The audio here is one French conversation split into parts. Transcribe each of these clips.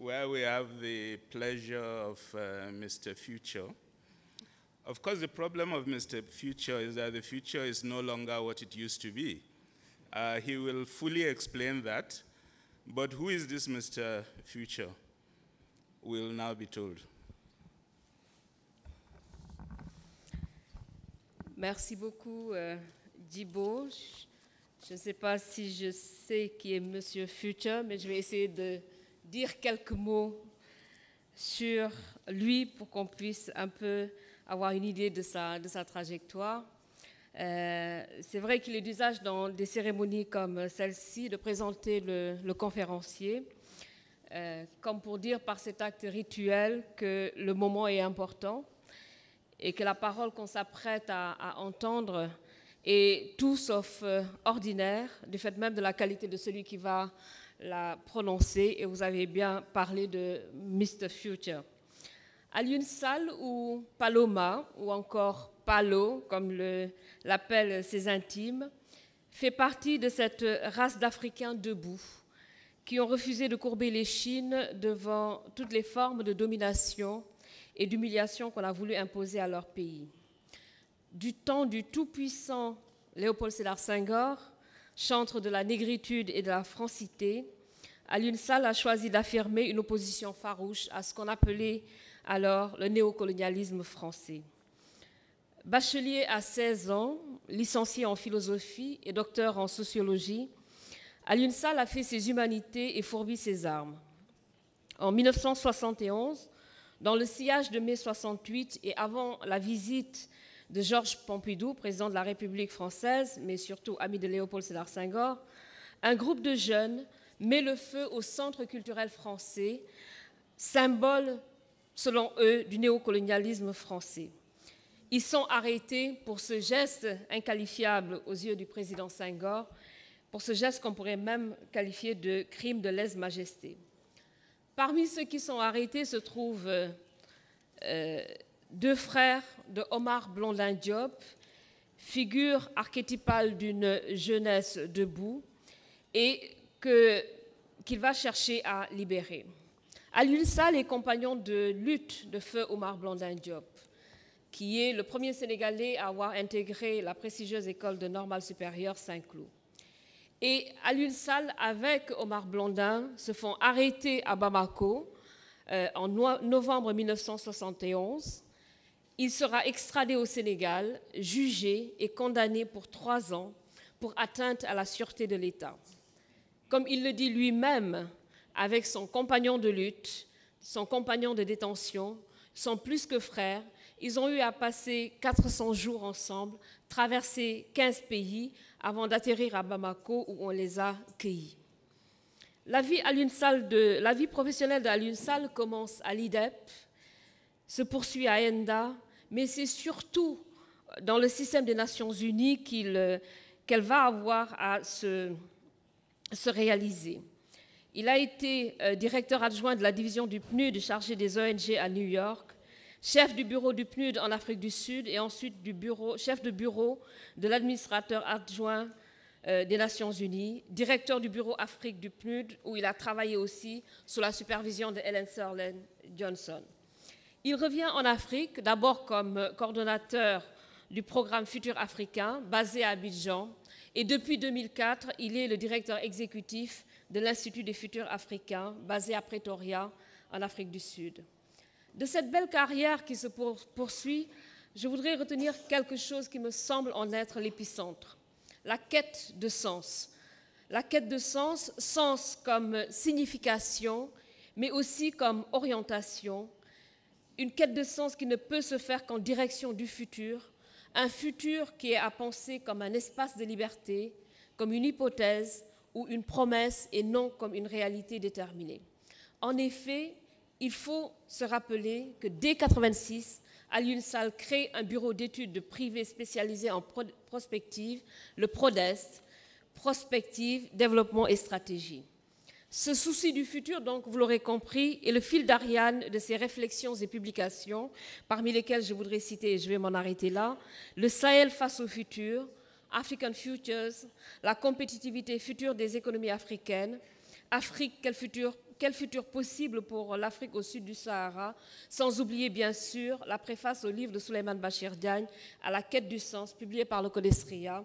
where we have the pleasure of Mr. Future. Of course, the problem of Mr. Future is that the future is no longer what it used to be. He will fully explain that, but who is this Mr. Future? Will now be told. Merci beaucoup, Djibo. Je ne sais pas si je sais qui est Monsieur Future, mais je vais essayer de dire quelques mots sur lui pour qu'on puisse un peu avoir une idée de sa trajectoire. C'est vrai qu'il est d'usage dans des cérémonies comme celle-ci de présenter le conférencier, comme pour dire par cet acte rituel que le moment est important et que la parole qu'on s'apprête à entendre est tout sauf ordinaire, du fait même de la qualité de celui qui va la prononcer. Et vous avez bien parlé de Mr. Future. Alioune Sall ou Paloma, ou encore Palo, comme l'appellent ses intimes, fait partie de cette race d'Africains debout, qui ont refusé de courber les chines devant toutes les formes de domination et d'humiliation qu'on a voulu imposer à leur pays. Du temps du tout-puissant Léopold Sédar Senghor, chantre de la négritude et de la francité, Alioune Sall a choisi d'affirmer une opposition farouche à ce qu'on appelait alors le néocolonialisme français. Bachelier à 16 ans, licencié en philosophie et docteur en sociologie, Alioune Sall a fait ses humanités et fourbi ses armes. En 1971, dans le sillage de mai 68 et avant la visite de Georges Pompidou, président de la République française, mais surtout ami de Léopold Sédar Senghor, un groupe de jeunes met le feu au Centre culturel français, symbole, selon eux, du néocolonialisme français. Ils sont arrêtés pour ce geste inqualifiable aux yeux du président Senghor, pour ce geste qu'on pourrait même qualifier de crime de lèse-majesté. Parmi ceux qui sont arrêtés se trouvent deux frères de Omar Blondin Diop, figure archétypale d'une jeunesse debout et qu'il va chercher à libérer. Alioune Sall est compagnon de lutte de feu Omar Blondin Diop, qui est le premier Sénégalais à avoir intégré la prestigieuse école de normale supérieure Saint-Cloud. Et Alioune Sall, avec Omar Blondin, se font arrêter à Bamako en novembre 1971. Il sera extradé au Sénégal, jugé et condamné pour 3 ans pour atteinte à la sûreté de l'État. Comme il le dit lui-même, avec son compagnon de lutte, son compagnon de détention, sont plus que frères. Ils ont eu à passer 400 jours ensemble, traverser 15 pays avant d'atterrir à Bamako où on les a cueillis. La vie professionnelle d'Alioune Sall commence à l'IDEP, se poursuit à ENDA, mais c'est surtout dans le système des Nations Unies qu'elle va avoir à se réaliser. Il a été directeur adjoint de la division du PNUD chargé des ONG à New York, chef du bureau du PNUD en Afrique du Sud et ensuite chef de bureau de l'administrateur adjoint des Nations Unies, directeur du bureau Afrique du PNUD, où il a travaillé aussi sous la supervision de Ellen Sirleaf Johnson. Il revient en Afrique, d'abord comme coordonnateur du programme Futur Africain, basé à Abidjan, et depuis 2004, il est le directeur exécutif de l'Institut des Futurs Africains, basé à Pretoria, en Afrique du Sud. De cette belle carrière qui se poursuit, je voudrais retenir quelque chose qui me semble en être l'épicentre, la quête de sens. La quête de sens, sens comme signification, mais aussi comme orientation, une quête de sens qui ne peut se faire qu'en direction du futur, un futur qui est à penser comme un espace de liberté, comme une hypothèse ou une promesse et non comme une réalité déterminée. En effet, il faut se rappeler que dès 1986, Alioune Sall crée un bureau d'études privées spécialisé en prospective, le PRODEST, prospective, développement et stratégie. Ce souci du futur, donc, vous l'aurez compris, est le fil d'Ariane de ses réflexions et publications, parmi lesquelles je voudrais citer, et je vais m'en arrêter là, le Sahel face au futur, African Futures, la compétitivité future des économies africaines, Afrique, quel futur quel futur possible pour l'Afrique au sud du Sahara, sans oublier bien sûr la préface au livre de Souleymane Bachir Diagne, À la quête du sens, publié par le Codestria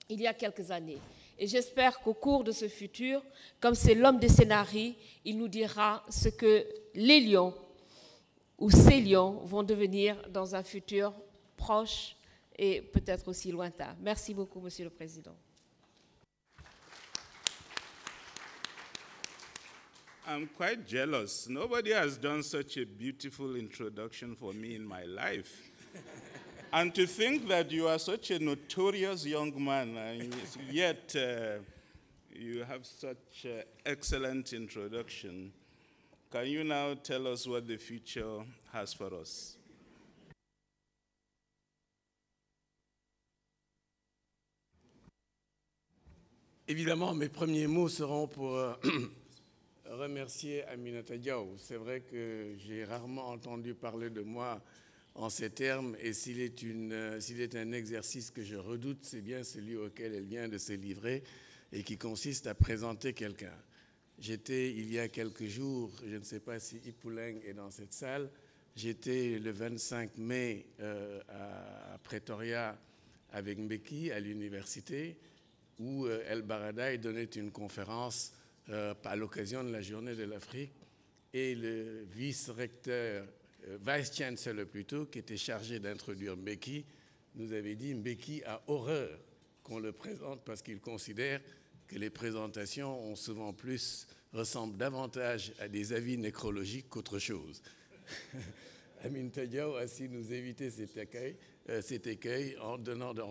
il y a quelques années. Et j'espère qu'au cours de ce futur, comme c'est l'homme des scénarios, il nous dira ce que les lions ou ces lions vont devenir dans un futur proche et peut-être aussi lointain. Merci beaucoup, Monsieur le Président. I'm quite jealous. Nobody has done such a beautiful introduction for me in my life. And to think that you are such a notorious young man, and yet you have such an excellent introduction. Can you now tell us what the future has for us? Évidemment, mes premiers mots seront pour remercier Aminata Diaw. C'est vrai que j'ai rarement entendu parler de moi en ces termes, et s'il est un exercice que je redoute, c'est bien celui auquel elle vient de se livrer et qui consiste à présenter quelqu'un. J'étais, il y a quelques jours, je ne sais pas si Ipouleng est dans cette salle, j'étais le 25 mai à Pretoria avec Mbeki à l'université, où El Baradei donnait une conférence à l'occasion de la Journée de l'Afrique, et le vice-recteur, vice-chancellor plutôt, qui était chargé d'introduire Mbeki, nous avait dit Mbeki a horreur qu'on le présente parce qu'il considère que les présentations ressemblent davantage à des avis nécrologiques qu'autre chose. Aminata Diaw a su nous éviter cet écueil en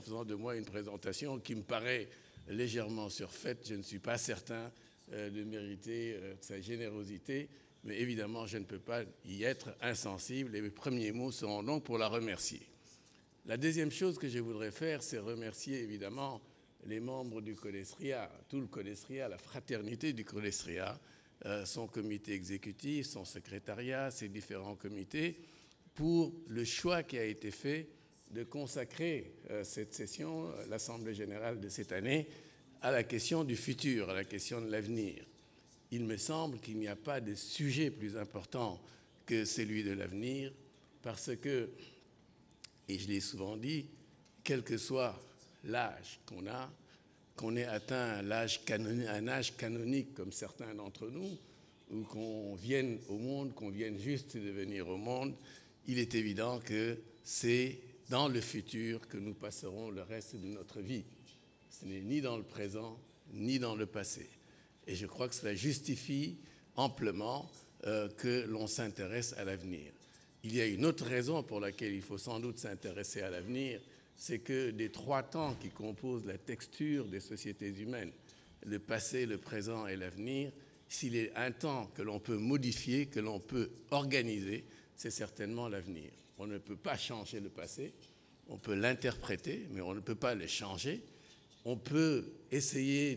faisant de moi une présentation qui me paraît légèrement surfaite. Je ne suis pas certain de mériter sa générosité, mais évidemment, je ne peux pas y être insensible, et mes premiers mots seront donc pour la remercier. La deuxième chose que je voudrais faire, c'est remercier évidemment les membres du Codestria, tout le Codestria, la fraternité du Codestria, son comité exécutif, son secrétariat, ses différents comités, pour le choix qui a été fait de consacrer cette session, l'Assemblée générale de cette année, à la question du futur, à la question de l'avenir. Il me semble qu'il n'y a pas de sujet plus important que celui de l'avenir, parce que, et je l'ai souvent dit, quel que soit l'âge qu'on ait atteint un âge canonique comme certains d'entre nous, ou qu'on vienne au monde, qu'on vienne juste de venir au monde, il est évident que c'est dans le futur que nous passerons le reste de notre vie. Ce n'est ni dans le présent, ni dans le passé. Et je crois que cela justifie amplement que l'on s'intéresse à l'avenir. Il y a une autre raison pour laquelle il faut sans doute s'intéresser à l'avenir, c'est que des trois temps qui composent la texture des sociétés humaines, le passé, le présent et l'avenir, s'il est un temps que l'on peut modifier, que l'on peut organiser, c'est certainement l'avenir. On ne peut pas changer le passé, on peut l'interpréter, mais on ne peut pas le changer. On peut essayer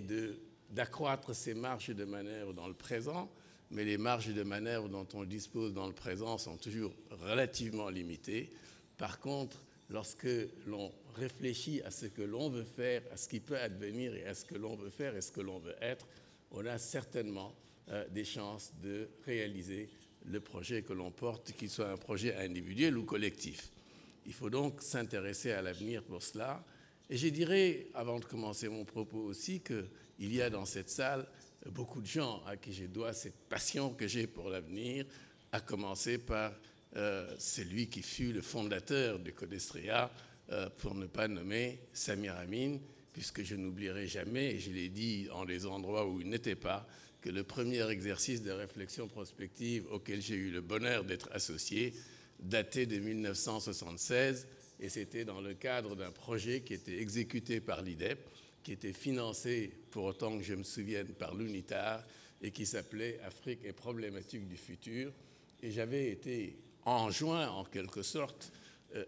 d'accroître ses marges de manœuvre dans le présent, mais les marges de manœuvre dont on dispose dans le présent sont toujours relativement limitées. Par contre, lorsque l'on réfléchit à ce que l'on veut faire, à ce qui peut advenir et à ce que l'on veut faire et ce que l'on veut être, on a certainement des chances de réaliser le projet que l'on porte, qu'il soit un projet individuel ou collectif. Il faut donc s'intéresser à l'avenir pour cela. Et je dirais, avant de commencer mon propos aussi, qu'il y a dans cette salle beaucoup de gens à qui je dois cette passion que j'ai pour l'avenir, à commencer par celui qui fut le fondateur du Codestria, pour ne pas nommer Samir Amin, puisque je n'oublierai jamais, et je l'ai dit en des endroits où il n'était pas, que le premier exercice de réflexion prospective auquel j'ai eu le bonheur d'être associé datait de 1976, et c'était dans le cadre d'un projet qui était exécuté par l'IDEP, qui était financé, pour autant que je me souvienne, par l'UNITAR, et qui s'appelait Afrique et problématiques du futur. Et j'avais été enjoint, en quelque sorte,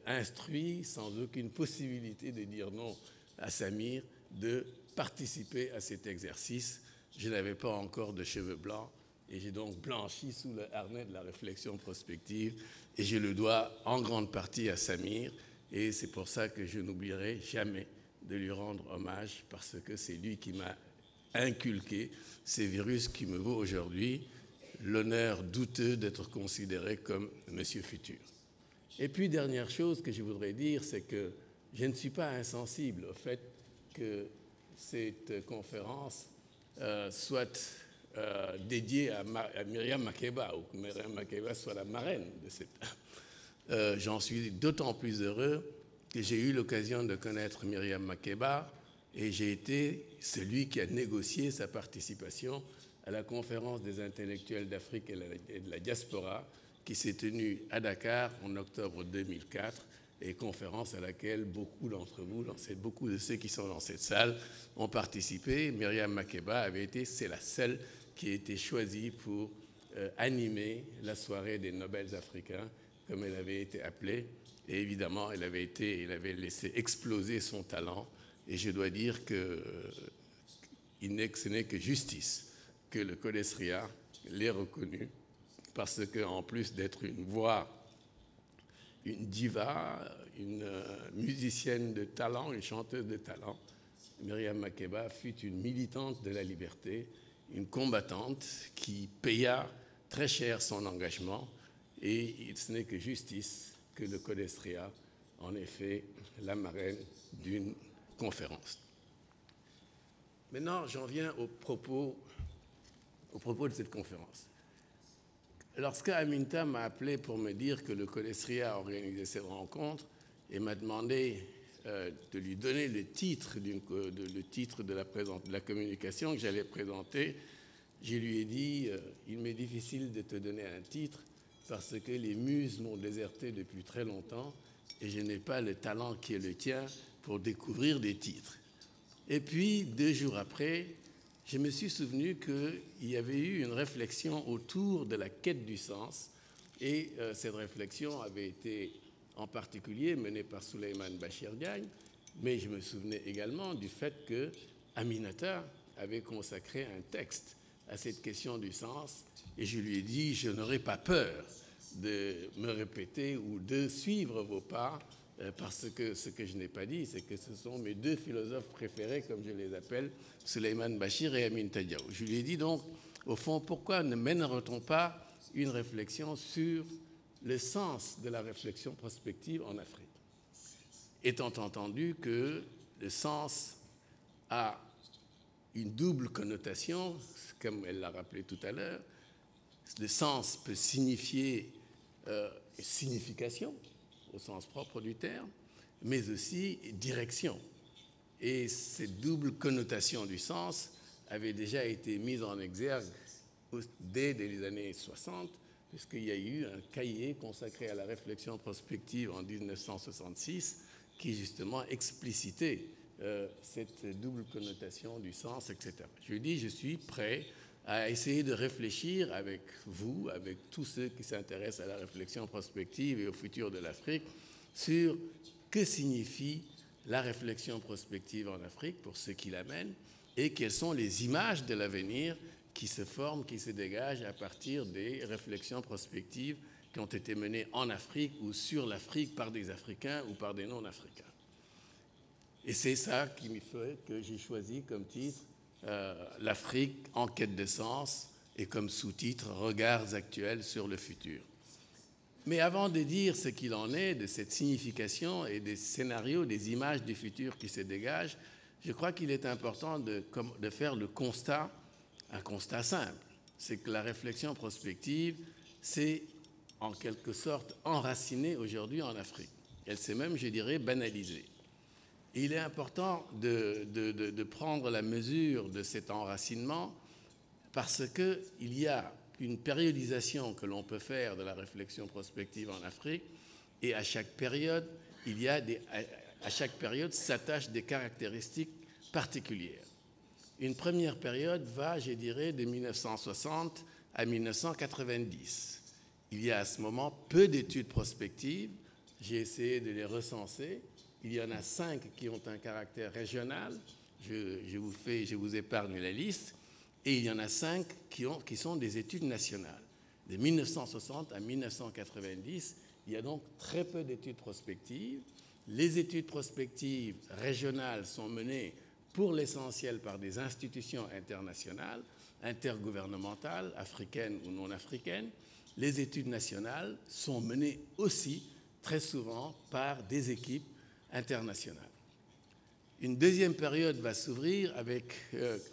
instruit, sans aucune possibilité de dire non à Samir, de participer à cet exercice. Je n'avais pas encore de cheveux blancs, et j'ai donc blanchi sous le harnais de la réflexion prospective, et je le dois en grande partie à Samir. Et c'est pour ça que je n'oublierai jamais de lui rendre hommage, parce que c'est lui qui m'a inculqué ces virus qui me vaut aujourd'hui l'honneur douteux d'être considéré comme Monsieur Futur. Et puis, dernière chose que je voudrais dire, c'est que je ne suis pas insensible au fait que cette conférence soit dédiée à Myriam Makeba, ou que Myriam Makeba soit la marraine de cette... J'en suis d'autant plus heureux que j'ai eu l'occasion de connaître Myriam Makeba et j'ai été celui qui a négocié sa participation à la conférence des intellectuels d'Afrique et de la diaspora qui s'est tenue à Dakar en octobre 2004 et conférence à laquelle beaucoup d'entre vous, beaucoup de ceux qui sont dans cette salle ont participé. Myriam Makeba c'est la seule qui a été choisie pour animer la soirée des Nobels africains, comme elle avait été appelée. Et évidemment, elle avait laissé exploser son talent. Et je dois dire que ce n'est que justice que le CODESRIA l'ait reconnue, parce qu'en plus d'être une voix, une diva, une musicienne de talent, une chanteuse de talent, Myriam Makeba fut une militante de la liberté, une combattante qui paya très cher son engagement, et ce n'est que justice que le CODESRIA en ait fait la marraine d'une conférence. Maintenant, j'en viens au propos de cette conférence. Lorsque Aminta m'a appelé pour me dire que le CODESRIA a organisé cette rencontre et m'a demandé de lui donner le titre de la communication que j'allais présenter, je lui ai dit il m'est difficile de te donner un titre parce que les muses m'ont déserté depuis très longtemps et je n'ai pas le talent qui est le tien pour découvrir des titres. Et puis, 2 jours après, je me suis souvenu qu'il y avait eu une réflexion autour de la quête du sens, et cette réflexion avait été en particulier menée par Souleymane Bachir Diagne, mais je me souvenais également du fait que Aminata avait consacré un texte à cette question du sens, et je lui ai dit, je n'aurais pas peur de me répéter ou de suivre vos pas, parce que ce que je n'ai pas dit, c'est que ce sont mes 2 philosophes préférés, comme je les appelle, Souleymane Bachir et Aminata Diaw. Je lui ai dit donc, au fond, pourquoi ne mènerait-on pas une réflexion sur le sens de la réflexion prospective en Afrique, étant entendu que le sens a une double connotation, comme elle l'a rappelé tout à l'heure. Le sens peut signifier signification, au sens propre du terme, mais aussi direction. Et cette double connotation du sens avait déjà été mise en exergue dès les années 60, puisqu'il y a eu un cahier consacré à la réflexion prospective en 1966 qui justement explicitait cette double connotation du sens, etc. Je lui dis, je suis prêt à essayer de réfléchir avec vous, avec tous ceux qui s'intéressent à la réflexion prospective et au futur de l'Afrique, sur que signifie la réflexion prospective en Afrique pour ceux qui l'amènent et quelles sont les images de l'avenir qui se forment, qui se dégagent à partir des réflexions prospectives qui ont été menées en Afrique ou sur l'Afrique par des Africains ou par des non-Africains. Et c'est ça qui me fait que j'ai choisi comme titre l'Afrique en quête de sens et comme sous-titre Regards actuels sur le futur. Mais avant de dire ce qu'il en est de cette signification et des scénarios, des images du futur qui se dégagent, je crois qu'il est important de faire le constat, un constat simple. C'est que la réflexion prospective s'est en quelque sorte enracinée aujourd'hui en Afrique. Elle s'est même, je dirais, banalisée. Et il est important de prendre la mesure de cet enracinement parce qu'il y a une périodisation que l'on peut faire de la réflexion prospective en Afrique et à chaque période, à chaque période s'attachent des caractéristiques particulières. Une première période va, je dirais, de 1960 à 1990. Il y a à ce moment peu d'études prospectives. J'ai essayé de les recenser. Il y en a 5 qui ont un caractère régional. Je vous épargne la liste. Et il y en a 5 qui sont des études nationales. De 1960 à 1990, il y a donc très peu d'études prospectives. Les études prospectives régionales sont menées pour l'essentiel par des institutions internationales, intergouvernementales, africaines ou non africaines, les études nationales sont menées aussi très souvent par des équipes internationales. Une deuxième période va s'ouvrir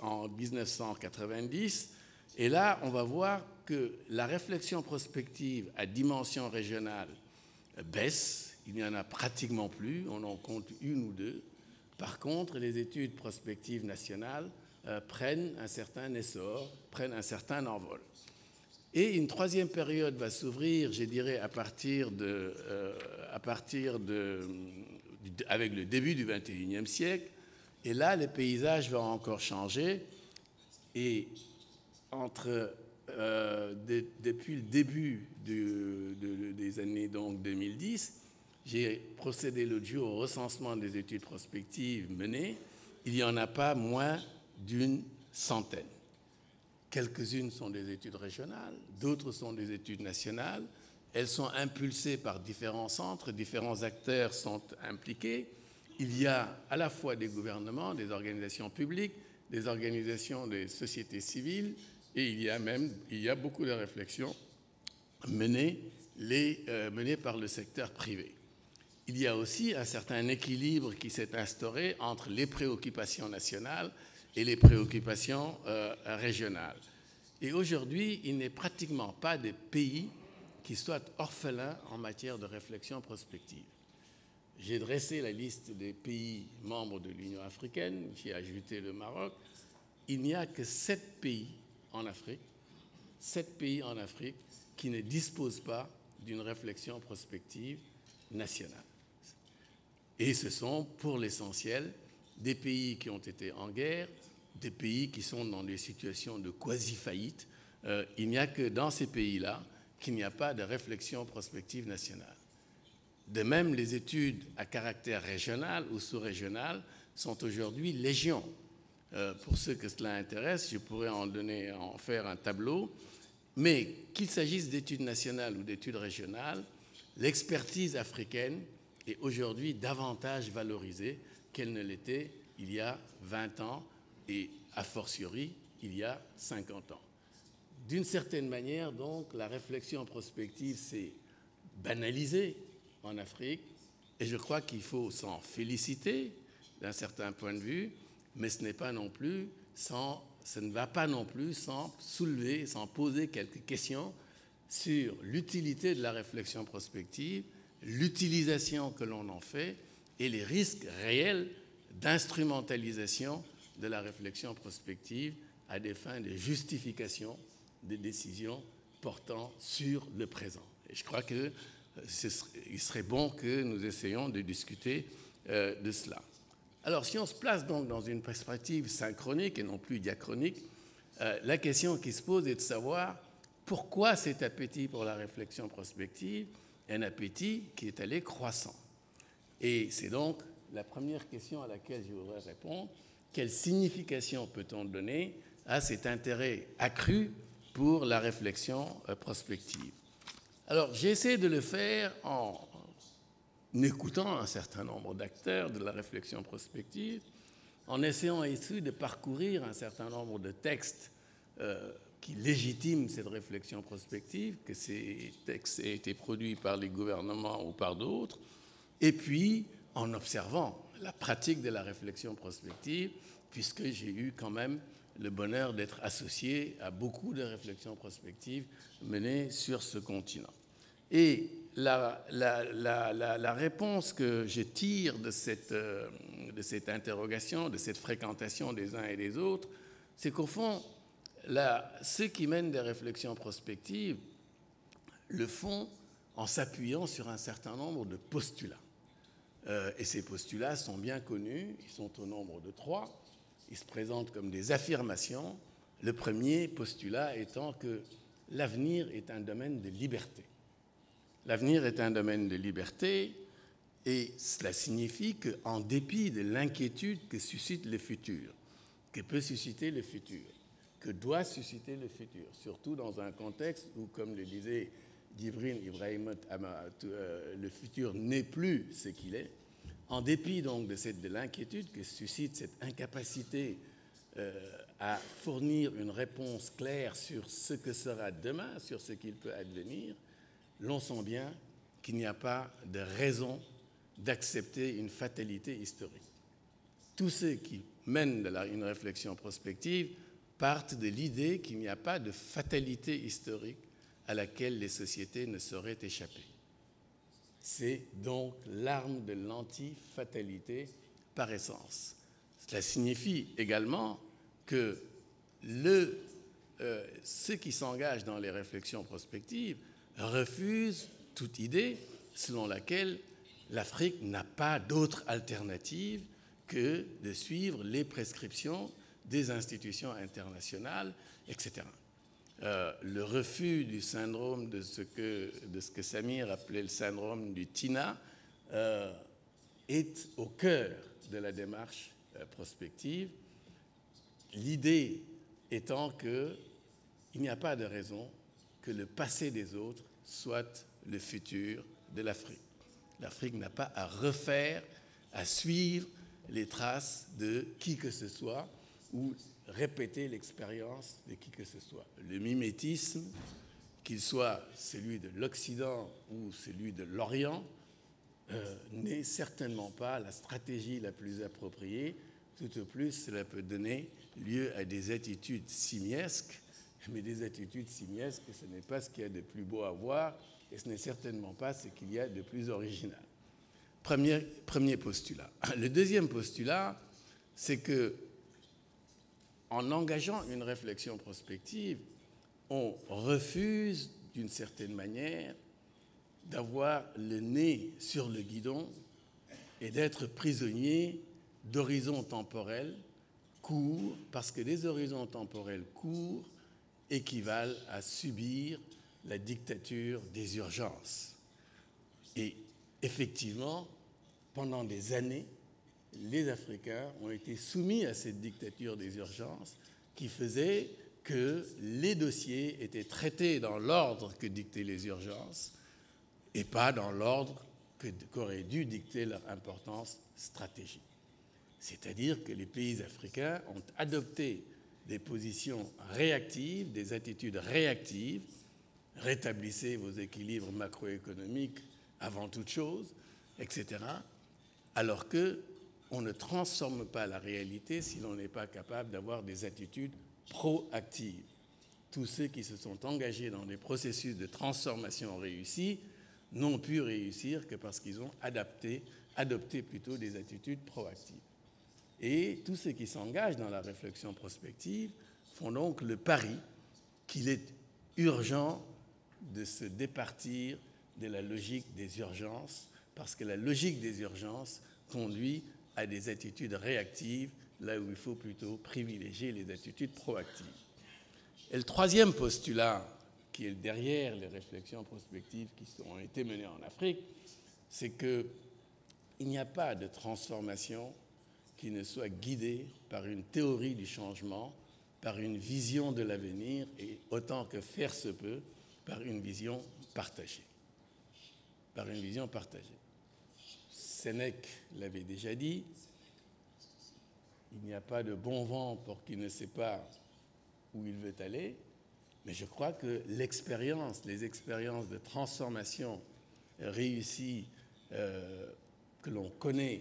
en 1990, et là, on va voir que la réflexion prospective à dimension régionale baisse. Il n'y en a pratiquement plus, on en compte une ou deux. Par contre, les études prospectives nationales prennent un certain essor, prennent un certain envol. Et une troisième période va s'ouvrir, je dirais, avec le début du XXIe siècle. Et là, le paysage va encore changer. Et depuis le début des années donc 2010, j'ai procédé l'autre jour au recensement des études prospectives menées. Il n'y en a pas moins d'une centaine. Quelques-unes sont des études régionales, d'autres sont des études nationales. Elles sont impulsées par différents centres, différents acteurs sont impliqués. Il y a à la fois des gouvernements, des organisations publiques, des organisations des sociétés civiles, et il y a beaucoup de réflexions menées par le secteur privé. Il y a aussi un certain équilibre qui s'est instauré entre les préoccupations nationales et les préoccupations régionales. Et aujourd'hui, il n'est pratiquement pas de pays qui soient orphelins en matière de réflexion prospective. J'ai dressé la liste des pays membres de l'Union africaine, j'ai ajouté le Maroc. Il n'y a que 7 pays en Afrique qui ne disposent pas d'une réflexion prospective nationale. Et ce sont, pour l'essentiel, des pays qui ont été en guerre, des pays qui sont dans des situations de quasi-faillite. Il n'y a que dans ces pays-là qu'il n'y a pas de réflexion prospective nationale. De même, les études à caractère régional ou sous-régional sont aujourd'hui légion. Pour ceux que cela intéresse, je pourrais en faire un tableau. Mais qu'il s'agisse d'études nationales ou d'études régionales, l'expertise africaine est aujourd'hui davantage valorisée qu'elle ne l'était il y a 20 ans et a fortiori il y a 50 ans. D'une certaine manière, donc, la réflexion prospective s'est banalisée en Afrique et je crois qu'il faut s'en féliciter d'un certain point de vue, mais ce ne va pas non plus sans soulever, sans poser quelques questions sur l'utilité de la réflexion prospective, l'utilisation que l'on en fait et les risques réels d'instrumentalisation de la réflexion prospective à des fins de justification des décisions portant sur le présent. Et je crois qu'il serait bon que nous essayions de discuter de cela. Alors, si on se place donc dans une perspective synchronique et non plus diachronique, la question qui se pose est de savoir pourquoi cet appétit pour la réflexion prospective est un appétit qui est allé croissant. Et c'est donc la première question à laquelle je voudrais répondre. Quelle signification peut-on donner à cet intérêt accru pour la réflexion prospective? Alors, j'ai essayé de le faire en écoutant un certain nombre d'acteurs de la réflexion prospective, en essayant ici de parcourir un certain nombre de textes qui légitiment cette réflexion prospective, que ces textes aient été produits par les gouvernements ou par d'autres, et puis en observant la pratique de la réflexion prospective, puisque j'ai eu quand même le bonheur d'être associé à beaucoup de réflexions prospectives menées sur ce continent. Et la réponse que je tire de cette interrogation, de cette fréquentation des uns et des autres, c'est qu'au fond, ceux qui mènent des réflexions prospectives le font en s'appuyant sur un certain nombre de postulats. Et ces postulats sont bien connus, ils sont au nombre de 3. Ils se présentent comme des affirmations. Le premier postulat étant que l'avenir est un domaine de liberté. L'avenir est un domaine de liberté et cela signifie qu'en dépit de l'inquiétude que suscite le futur, que peut susciter le futur, que doit susciter le futur, surtout dans un contexte où, comme le disait Djibril Ibrahimot, le futur n'est plus ce qu'il est, en dépit donc de l'inquiétude que suscite cette incapacité à fournir une réponse claire sur ce que sera demain, sur ce qu'il peut advenir, l'on sent bien qu'il n'y a pas de raison d'accepter une fatalité historique. Tous ceux qui mènent une réflexion prospective partent de l'idée qu'il n'y a pas de fatalité historique à laquelle les sociétés ne sauraient échapper. C'est donc l'arme de l'anti-fatalité par essence. Cela signifie également que ceux qui s'engagent dans les réflexions prospectives refusent toute idée selon laquelle l'Afrique n'a pas d'autre alternative que de suivre les prescriptions des institutions internationales, etc. Le refus du syndrome de ce que Samir appelait le syndrome du TINA est au cœur de la démarche prospective. L'idée étant qu'il n'y a pas de raison que le passé des autres soit le futur de l'Afrique. L'Afrique n'a pas à refaire, à suivre les traces de qui que ce soit ou répéter l'expérience de qui que ce soit. Le mimétisme, qu'il soit celui de l'Occident ou celui de l'Orient, n'est certainement pas la stratégie la plus appropriée. Tout au plus, cela peut donner lieu à des attitudes simiesques, mais des attitudes simiesques, ce n'est pas ce qu'il y a de plus beau à voir et ce n'est certainement pas ce qu'il y a de plus original. Premier postulat. Le deuxième postulat, c'est que en engageant une réflexion prospective, on refuse d'une certaine manière d'avoir le nez sur le guidon et d'être prisonnier d'horizons temporels courts, parce que les horizons temporels courts équivalent à subir la dictature des urgences. Et effectivement, pendant des années, les Africains ont été soumis à cette dictature des urgences qui faisait que les dossiers étaient traités dans l'ordre que dictaient les urgences et pas dans l'ordre qu'aurait dû dicter leur importance stratégique. C'est-à-dire que les pays africains ont adopté des positions réactives, des attitudes réactives, rétablissez vos équilibres macroéconomiques avant toute chose, etc., alors qu'on ne transforme pas la réalité si l'on n'est pas capable d'avoir des attitudes proactives. Tous ceux qui se sont engagés dans des processus de transformation réussis n'ont pu réussir que parce qu'ils ont adopté plutôt des attitudes proactives. Et tous ceux qui s'engagent dans la réflexion prospective font donc le pari qu'il est urgent de se départir de la logique des urgences, parce que la logique des urgences conduit à des attitudes réactives, là où il faut plutôt privilégier les attitudes proactives. Et le troisième postulat, qui est derrière les réflexions prospectives qui ont été menées en Afrique, c'est qu'il n'y a pas de transformation qui ne soit guidée par une théorie du changement, par une vision de l'avenir et, autant que faire se peut, par une vision partagée. Par une vision partagée. Sénèque l'avait déjà dit, il n'y a pas de bon vent pour qui ne sait pas où il veut aller, mais je crois que les expériences de transformation réussies que l'on connaît,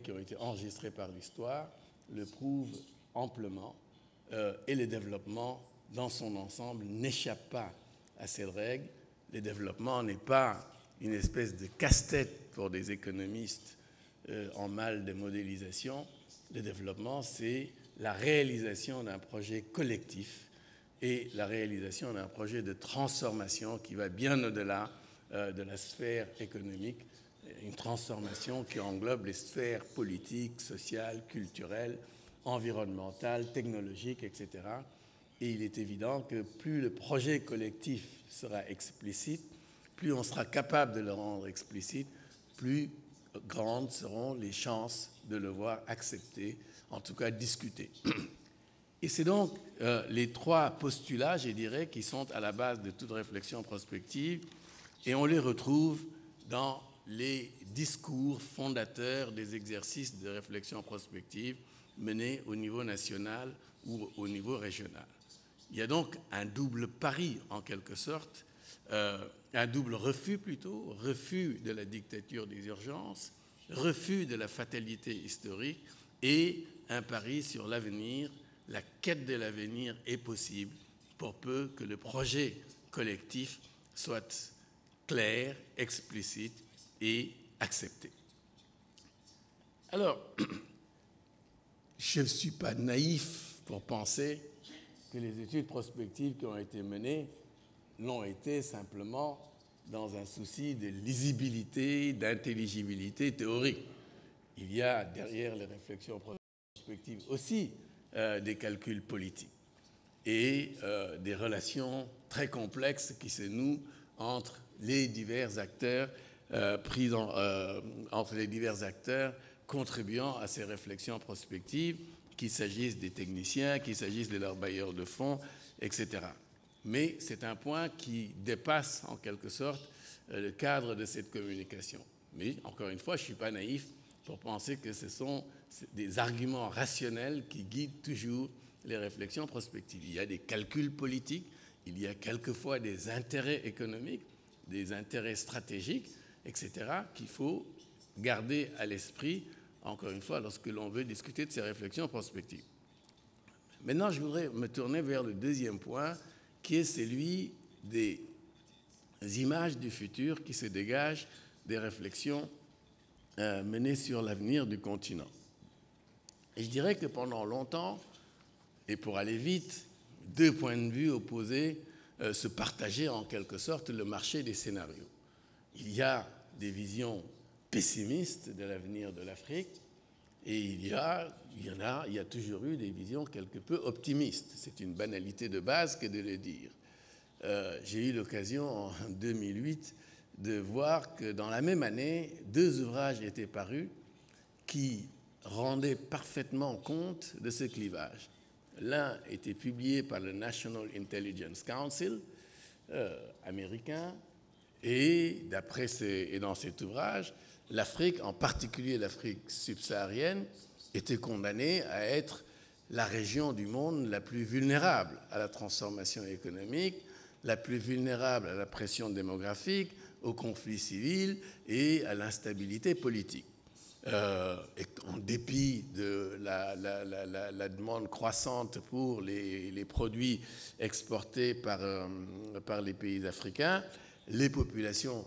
qui ont été enregistrées par l'histoire, le prouvent amplement, et le développement dans son ensemble n'échappe pas à ces règles. Le développement n'est pas une espèce de casse-tête pour des économistes en mal de modélisation. Le développement, c'est la réalisation d'un projet collectif et la réalisation d'un projet de transformation qui va bien au-delà de la sphère économique, une transformation qui englobe les sphères politiques, sociales, culturelles, environnementales, technologiques, etc. Et il est évident que plus le projet collectif sera explicite, plus on sera capable de le rendre explicite, plus grandes seront les chances de le voir accepté, en tout cas discuté. Et c'est donc les trois postulats, je dirais, qui sont à la base de toute réflexion prospective, et on les retrouve dans les discours fondateurs des exercices de réflexion prospective menées au niveau national ou au niveau régional. Il y a donc un double pari, en quelque sorte, un double refus plutôt, refus de la dictature des urgences, refus de la fatalité historique et un pari sur l'avenir. La quête de l'avenir est possible pour peu que le projet collectif soit clair, explicite et accepté. Alors, je ne suis pas naïf pour penser que les études prospectives qui ont été menées l'ont été simplement dans un souci de lisibilité, d'intelligibilité théorique. Il y a derrière les réflexions prospectives aussi des calculs politiques et des relations très complexes qui se nouent entre les divers acteurs entre les divers acteurs contribuant à ces réflexions prospectives, qu'il s'agisse des techniciens, qu'il s'agisse de leurs bailleurs de fonds, etc. Mais c'est un point qui dépasse en quelque sorte le cadre de cette communication. Mais encore une fois, je ne suis pas naïf pour penser que ce sont des arguments rationnels qui guident toujours les réflexions prospectives. Il y a des calculs politiques, il y a quelquefois des intérêts économiques, des intérêts stratégiques, etc., qu'il faut garder à l'esprit, encore une fois, lorsque l'on veut discuter de ces réflexions prospectives. Maintenant, je voudrais me tourner vers le deuxième point, qui est celui des images du futur qui se dégagent des réflexions menées sur l'avenir du continent. Et je dirais que pendant longtemps, et pour aller vite, deux points de vue opposés se partageaient en quelque sorte le marché des scénarios. Il y a des visions pessimistes de l'avenir de l'Afrique et il y a toujours eu des visions quelque peu optimistes. C'est une banalité de base que de le dire. J'ai eu l'occasion en 2008 de voir que dans la même année, deux ouvrages étaient parus qui rendaient parfaitement compte de ce clivage. L'un était publié par le National Intelligence Council américain et dans cet ouvrage, l'Afrique, en particulier l'Afrique subsaharienne, était condamnée à être la région du monde la plus vulnérable à la transformation économique, la plus vulnérable à la pression démographique, aux conflits civils et à l'instabilité politique. Et en dépit de la demande croissante pour les produits exportés par les pays africains, les populations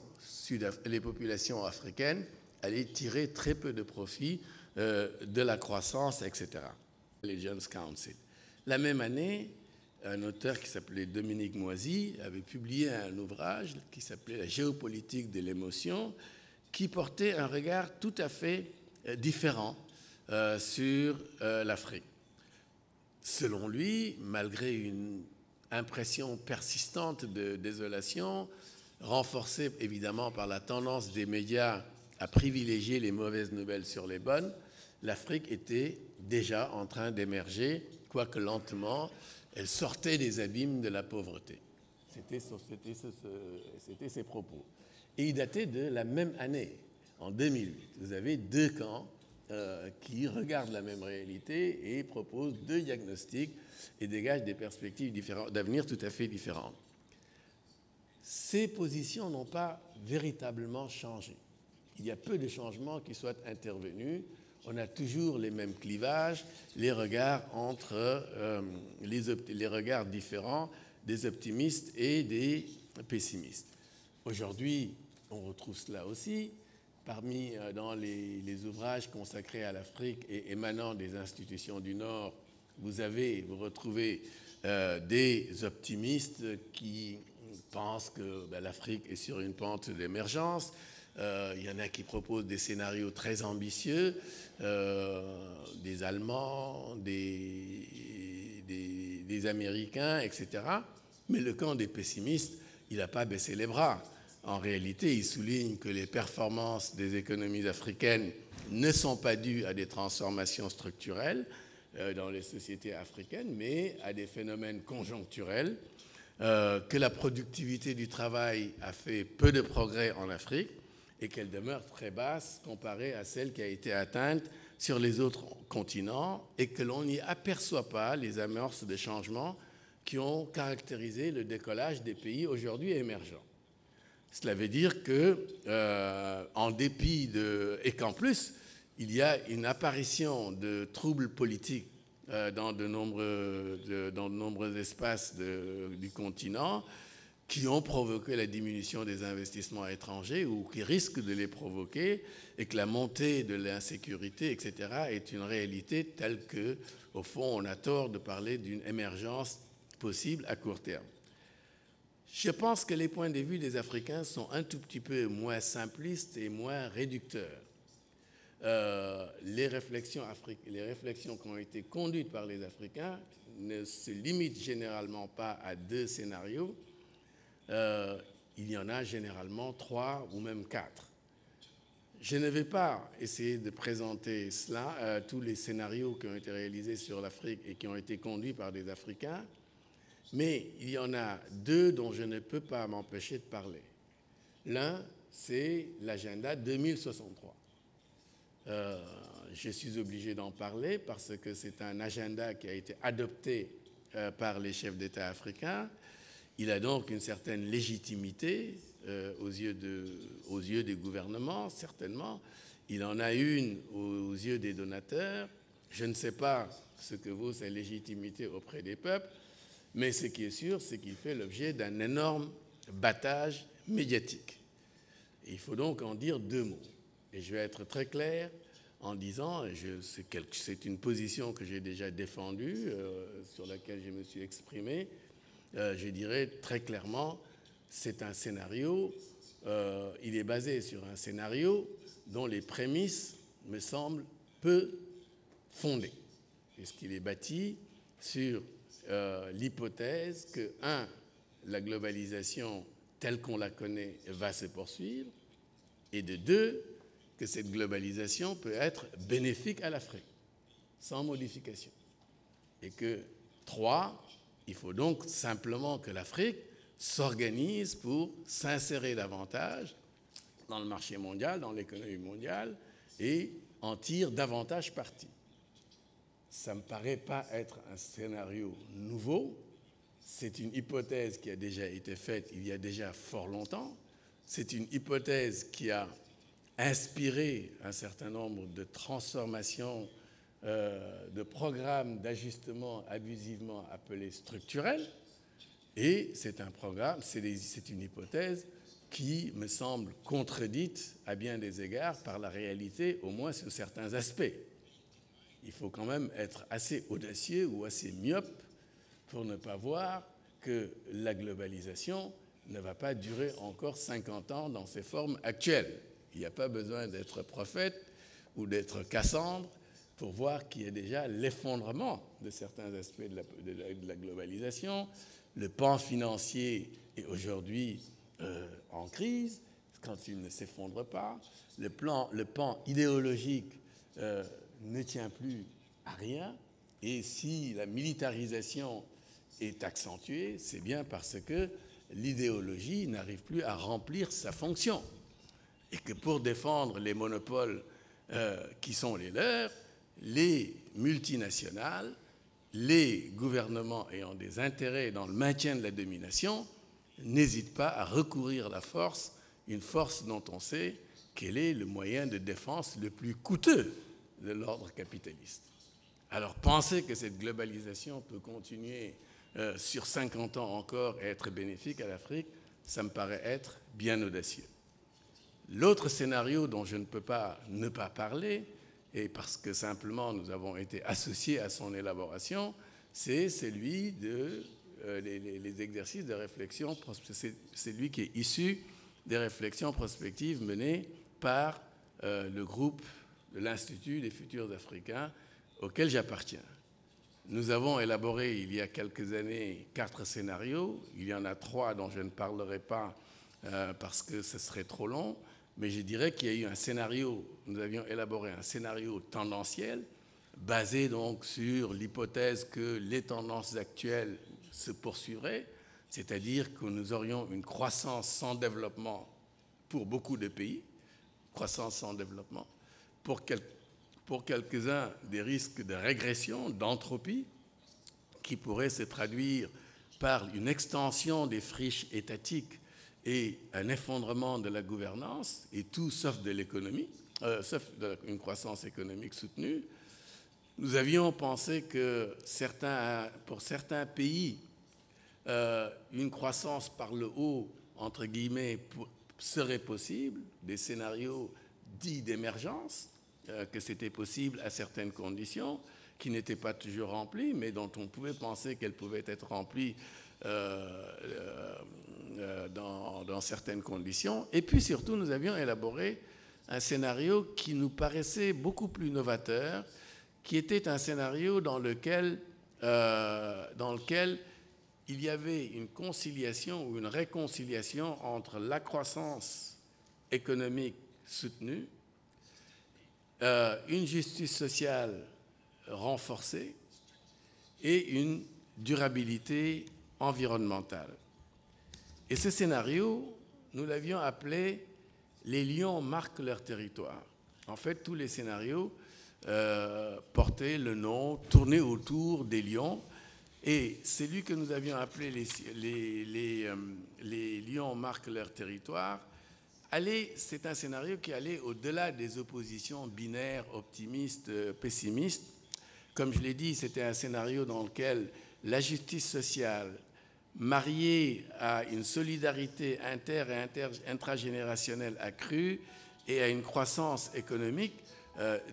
africaines allaient tirer très peu de profit de la croissance, etc. Intelligence Council. La même année, un auteur qui s'appelait Dominique Moisy avait publié un ouvrage qui s'appelait « La géopolitique de l'émotion », qui portait un regard tout à fait différent sur l'Afrique. Selon lui, malgré une impression persistante de désolation, renforcée évidemment par la tendance des médias à privilégier les mauvaises nouvelles sur les bonnes, l'Afrique était déjà en train d'émerger, quoique lentement, elle sortait des abîmes de la pauvreté. C'était ses propos. Et il datait de la même année, en 2008. Vous avez deux camps qui regardent la même réalité et proposent deux diagnostics et dégagent des perspectives d'avenir tout à fait différentes. Ces positions n'ont pas véritablement changé. Il y a peu de changements qui soient intervenus. On a toujours les mêmes clivages, les regards les regards différents des optimistes et des pessimistes. Aujourd'hui, on retrouve cela aussi. Dans les ouvrages consacrés à l'Afrique et émanant des institutions du Nord, vous retrouvez des optimistes qui pensent que l'Afrique est sur une pente d'émergence. Il y en a qui proposent des scénarios très ambitieux, des Allemands, des Américains, etc. Mais le camp des pessimistes, il n'a pas baissé les bras. En réalité, il souligne que les performances des économies africaines ne sont pas dues à des transformations structurelles dans les sociétés africaines, mais à des phénomènes conjoncturels, que la productivité du travail a fait peu de progrès en Afrique et qu'elle demeure très basse comparée à celle qui a été atteinte sur les autres continents et que l'on n'y aperçoit pas les amorces de changement qui ont caractérisé le décollage des pays aujourd'hui émergents. Cela veut dire que, en dépit et qu'en plus, il y a une apparition de troubles politiques dans de nombreux espaces du continent qui ont provoqué la diminution des investissements étrangers ou qui risquent de les provoquer, et que la montée de l'insécurité, etc., est une réalité telle que, au fond, on a tort de parler d'une émergence possible à court terme. Je pense que les points de vue des Africains sont un tout petit peu moins simplistes et moins réducteurs. Les réflexions qui ont été conduites par les Africains ne se limitent généralement pas à 2 scénarios. Il y en a généralement 3 ou même 4. Je ne vais pas essayer de présenter cela, tous les scénarios qui ont été réalisés sur l'Afrique et qui ont été conduits par des Africains, mais il y en a 2 dont je ne peux pas m'empêcher de parler. L'un, c'est l'agenda 2063. Je suis obligé d'en parler parce que c'est un agenda qui a été adopté par les chefs d'État africains. Il a donc une certaine légitimité aux yeux des gouvernements, certainement. Il en a une aux yeux des donateurs. Je ne sais pas ce que vaut sa légitimité auprès des peuples, mais ce qui est sûr, c'est qu'il fait l'objet d'un énorme battage médiatique. Et il faut donc en dire 2 mots. Et je vais être très clair en disant, c'est une position que j'ai déjà défendue, sur laquelle je me suis exprimé, je dirais très clairement, c'est un scénario, il est basé sur un scénario dont les prémices me semblent peu fondées, puisqu'il est bâti sur l'hypothèse que, 1, la globalisation telle qu'on la connaît va se poursuivre, et de 2, que cette globalisation peut être bénéfique à l'Afrique, sans modification. Et que 3, il faut donc simplement que l'Afrique s'organise pour s'insérer davantage dans le marché mondial, dans l'économie mondiale, et en tire davantage parti. Ça ne me paraît pas être un scénario nouveau. C'est une hypothèse qui a déjà été faite il y a déjà fort longtemps. C'est une hypothèse qui a inspiré un certain nombre de transformations, de programmes d'ajustement abusivement appelés structurels. Et c'est un programme, c'est une hypothèse qui me semble contredite à bien des égards par la réalité, au moins sur certains aspects. Il faut quand même être assez audacieux ou assez myope pour ne pas voir que la globalisation ne va pas durer encore 50 ans dans ses formes actuelles. Il n'y a pas besoin d'être prophète ou d'être Cassandre pour voir qu'il y a déjà l'effondrement de certains aspects de la globalisation. Le pan financier est aujourd'hui en crise quand il ne s'effondre pas. Le pan idéologique ne tient plus à rien. Et si la militarisation est accentuée, c'est bien parce que l'idéologie n'arrive plus à remplir sa fonction. Et que pour défendre les monopoles qui sont les leurs, les multinationales, les gouvernements ayant des intérêts dans le maintien de la domination, n'hésitent pas à recourir à la force, une force dont on sait quel est le moyen de défense le plus coûteux de l'ordre capitaliste. Alors penser que cette globalisation peut continuer sur 50 ans encore et être bénéfique à l'Afrique, ça me paraît être bien audacieux. L'autre scénario dont je ne peux pas ne pas parler, et parce que simplement nous avons été associés à son élaboration, c'est celui les exercices de réflexion, c'est lui qui est issu des réflexions prospectives menées par le groupe de l'Institut des futurs Africains auquel j'appartiens. Nous avons élaboré il y a quelques années 4 scénarios. Il y en a 3 dont je ne parlerai pas parce que ce serait trop long, mais je dirais qu'il y a eu un scénario, nous avions élaboré un scénario tendanciel basé donc sur l'hypothèse que les tendances actuelles se poursuivraient, c'est-à-dire que nous aurions une croissance sans développement pour beaucoup de pays, croissance sans développement. pour quelques-uns des risques de régression, d'entropie, qui pourraient se traduire par une extension des friches étatiques et un effondrement de la gouvernance, et tout sauf de l'économie, sauf une croissance économique soutenue. Nous avions pensé que pour certains pays, une croissance par le haut, entre guillemets, serait possible, des scénarios dits d'émergence, que c'était possible à certaines conditions, qui n'étaient pas toujours remplies, mais dont on pouvait penser qu'elles pouvaient être remplies dans certaines conditions. Et puis surtout, nous avions élaboré un scénario qui nous paraissait beaucoup plus novateur, qui était un scénario dans lequel il y avait une conciliation ou une réconciliation entre la croissance économique soutenue, une justice sociale renforcée et une durabilité environnementale. Et ce scénario, nous l'avions appelé « Les lions marquent leur territoire ». En fait, tous les scénarios portaient le nom, tournaient autour des lions. Et celui que nous avions appelé les lions marquent leur territoire, c'est un scénario qui allait au-delà des oppositions binaires, optimistes, pessimistes. Comme je l'ai dit, c'était un scénario dans lequel la justice sociale, mariée à une solidarité inter- et intragénérationnelle accrue et à une croissance économique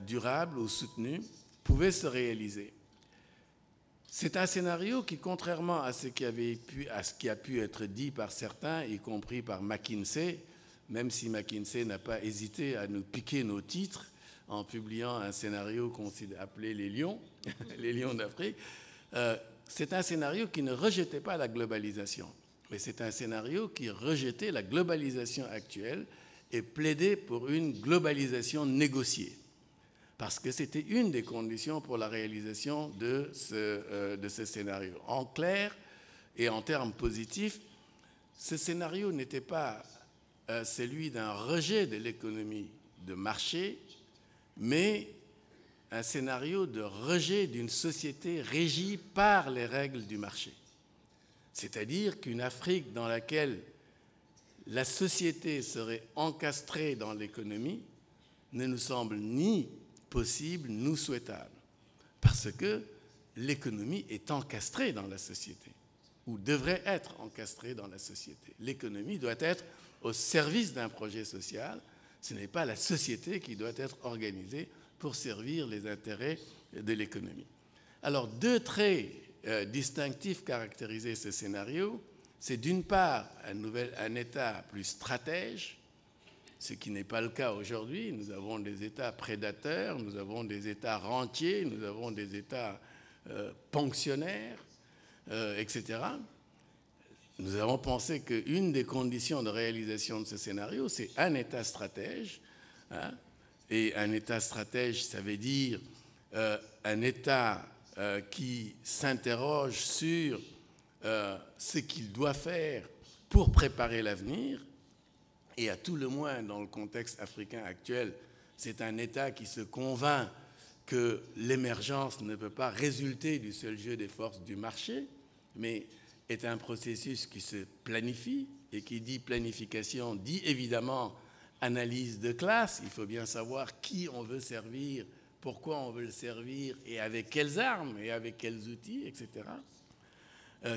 durable ou soutenue, pouvait se réaliser. C'est un scénario qui, contrairement à ce qui a pu être dit par certains, y compris par McKinsey, même si McKinsey n'a pas hésité à nous piquer nos titres en publiant un scénario qu'on appelé les lions, les lions d'Afrique, c'est un scénario qui ne rejetait pas la globalisation, mais c'est un scénario qui rejetait la globalisation actuelle et plaidait pour une globalisation négociée, parce que c'était une des conditions pour la réalisation de ce scénario. En clair et en termes positifs, ce scénario n'était pas celui d'un rejet de l'économie de marché, mais un scénario de rejet d'une société régie par les règles du marché. C'est-à-dire qu'une Afrique dans laquelle la société serait encastrée dans l'économie ne nous semble ni possible, ni souhaitable, parce que l'économie est encastrée dans la société, ou devrait être encastrée dans la société. L'économie doit être au service d'un projet social. Ce n'est pas la société qui doit être organisée pour servir les intérêts de l'économie. Alors, deux traits distinctifs caractérisaient ce scénario. C'est d'une part un État plus stratège, ce qui n'est pas le cas aujourd'hui. Nous avons des États prédateurs, nous avons des États rentiers, nous avons des États ponctionnaires, etc. Nous avons pensé qu'une des conditions de réalisation de ce scénario, c'est un État stratège. Et un État stratège, ça veut dire un État qui s'interroge sur ce qu'il doit faire pour préparer l'avenir. Et à tout le moins, dans le contexte africain actuel, c'est un État qui se convainc que l'émergence ne peut pas résulter du seul jeu des forces du marché, mais est un processus qui se planifie, et qui dit planification, dit évidemment analyse de classe. Il faut bien savoir qui on veut servir, pourquoi on veut le servir, et avec quelles armes, et avec quels outils, etc.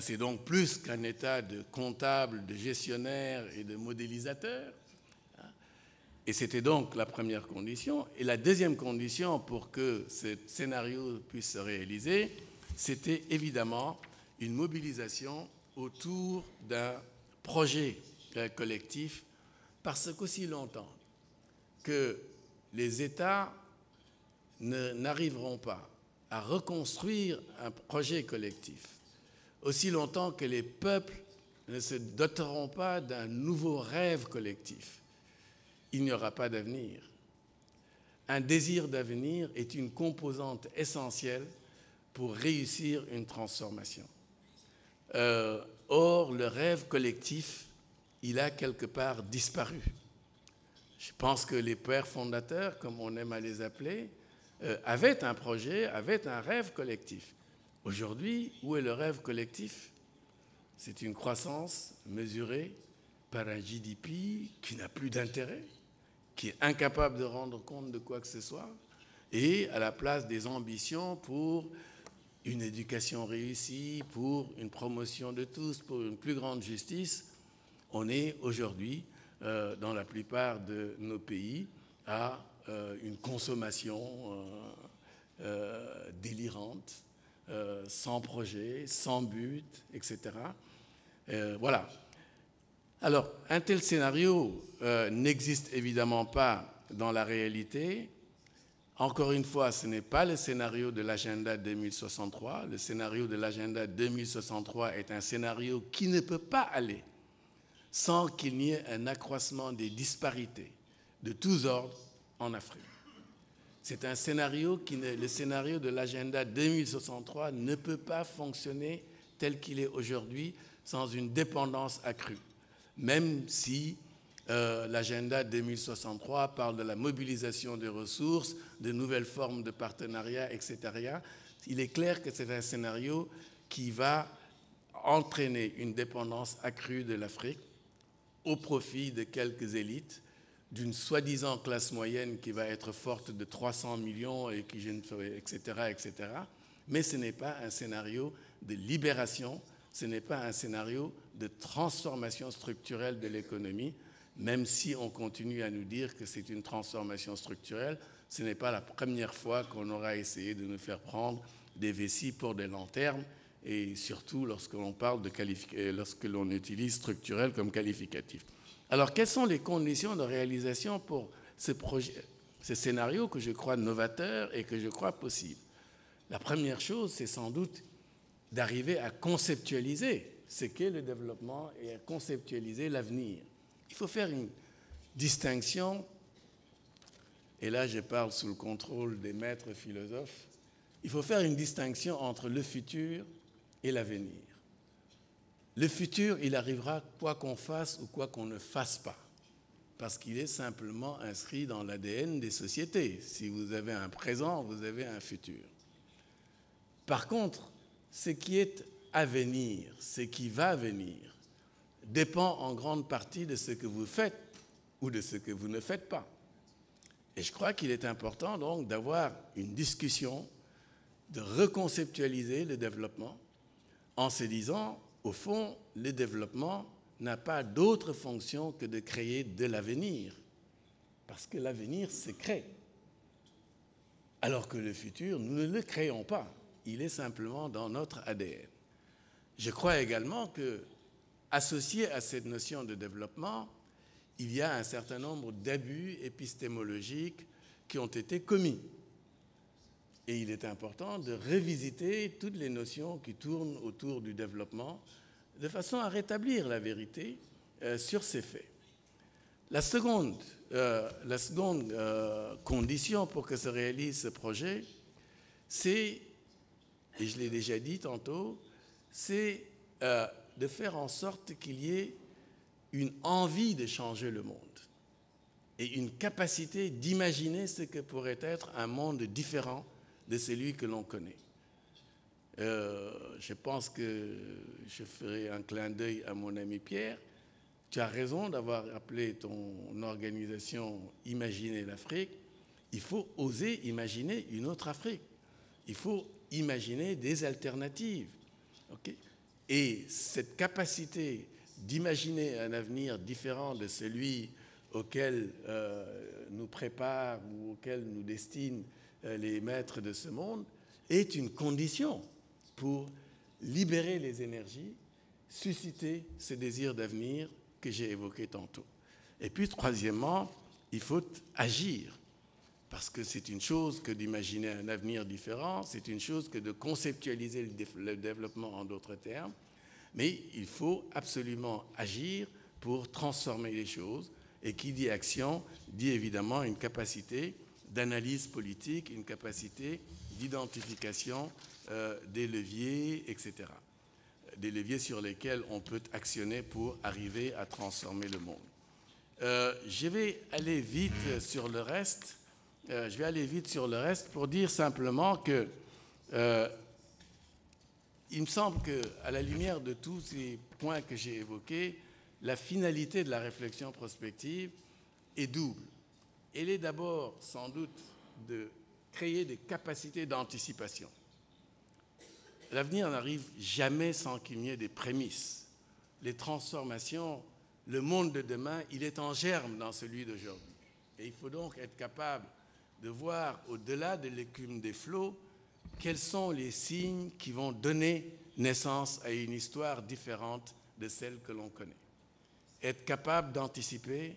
C'est donc plus qu'un état de comptable, de gestionnaire et de modélisateur. Et c'était donc la première condition. Et la deuxième condition pour que ce scénario puisse se réaliser, c'était évidemment une mobilisation autour d'un projet collectif, parce qu'aussi longtemps que les États n'arriveront pas à reconstruire un projet collectif, aussi longtemps que les peuples ne se doteront pas d'un nouveau rêve collectif, il n'y aura pas d'avenir. Un désir d'avenir est une composante essentielle pour réussir une transformation. Or, le rêve collectif, il a quelque part disparu. Je pense que les pères fondateurs, comme on aime à les appeler, avait un projet, avait un rêve collectif. Aujourd'hui, où est le rêve collectif? C'est une croissance mesurée par un GDP qui n'a plus d'intérêt, qui est incapable de rendre compte de quoi que ce soit, et à la place des ambitions pour une éducation réussie, pour une promotion de tous, pour une plus grande justice, on est aujourd'hui, dans la plupart de nos pays, à une consommation délirante, sans projet, sans but, etc. Voilà. Alors, un tel scénario n'existe évidemment pas dans la réalité. Encore une fois, ce n'est pas le scénario de l'agenda 2063. Le scénario de l'agenda 2063 est un scénario qui ne peut pas aller sans qu'il n'y ait un accroissement des disparités de tous ordres en Afrique. C'est un scénario le scénario de l'agenda 2063 ne peut pas fonctionner tel qu'il est aujourd'hui sans une dépendance accrue. Même si l'agenda 2063 parle de la mobilisation des ressources, de nouvelles formes de partenariat, etc., il est clair que c'est un scénario qui va entraîner une dépendance accrue de l'Afrique au profit de quelques élites, d'une soi-disant classe moyenne qui va être forte de 300 millions, et qui, etc., etc. Mais ce n'est pas un scénario de libération, ce n'est pas un scénario de transformation structurelle de l'économie, même si on continue à nous dire que c'est une transformation structurelle. Ce n'est pas la première fois qu'on aura essayé de nous faire prendre des vessies pour des lanternes, et surtout lorsque l'on utilise structurel comme qualificatif. Alors, quelles sont les conditions de réalisation pour ce projet, ce scénario que je crois novateur et que je crois possible? La première chose, c'est sans doute d'arriver à conceptualiser ce qu'est le développement et à conceptualiser l'avenir. Il faut faire une distinction, et là je parle sous le contrôle des maîtres philosophes, il faut faire une distinction entre le futur et l'avenir. Le futur, il arrivera quoi qu'on fasse ou quoi qu'on ne fasse pas, parce qu'il est simplement inscrit dans l'ADN des sociétés. Si vous avez un présent, vous avez un futur. Par contre, ce qui est à venir, ce qui va venir, dépend en grande partie de ce que vous faites ou de ce que vous ne faites pas. Et je crois qu'il est important donc d'avoir une discussion, de reconceptualiser le développement en se disant, au fond, le développement n'a pas d'autre fonction que de créer de l'avenir, parce que l'avenir se crée, alors que le futur, nous ne le créons pas, il est simplement dans notre ADN. Je crois également que, associé à cette notion de développement, il y a un certain nombre d'abus épistémologiques qui ont été commis. Et il est important de revisiter toutes les notions qui tournent autour du développement de façon à rétablir la vérité sur ces faits. La seconde condition pour que se réalise ce projet, c'est, et je l'ai déjà dit tantôt, c'est de faire en sorte qu'il y ait une envie de changer le monde et une capacité d'imaginer ce que pourrait être un monde différent de celui que l'on connaît. Je pense que je ferai un clin d'œil à mon ami Pierre. Tu as raison d'avoir appelé ton organisation « Imaginer l'Afrique ». Il faut oser imaginer une autre Afrique. Il faut imaginer des alternatives. Okay? Et cette capacité d'imaginer un avenir différent de celui auquel nous préparent ou auquel nous destinent les maîtres de ce monde est une condition pour libérer les énergies, susciter ce désir d'avenir que j'ai évoqué tantôt. Et puis, troisièmement, il faut agir, parce que c'est une chose que d'imaginer un avenir différent, c'est une chose que de conceptualiser le développement en d'autres termes, mais il faut absolument agir pour transformer les choses. Et qui dit action, dit évidemment une capacité d'analyse politique, une capacité d'identification des leviers, etc. Des leviers sur lesquels on peut actionner pour arriver à transformer le monde. Je vais aller vite sur le reste. je vais aller vite sur le reste pour dire simplement que il me semble qu'à la lumière de tous ces points que j'ai évoqués, la finalité de la réflexion prospective est double. Elle est d'abord, sans doute, de créer des capacités d'anticipation. L'avenir n'arrive jamais sans qu'il n'y ait des prémices. Les transformations, le monde de demain, il est en germe dans celui d'aujourd'hui. Et il faut donc être capable de voir au-delà de l'écume des flots quels sont les signes qui vont donner naissance à une histoire différente de celle que l'on connaît. Être capable d'anticiper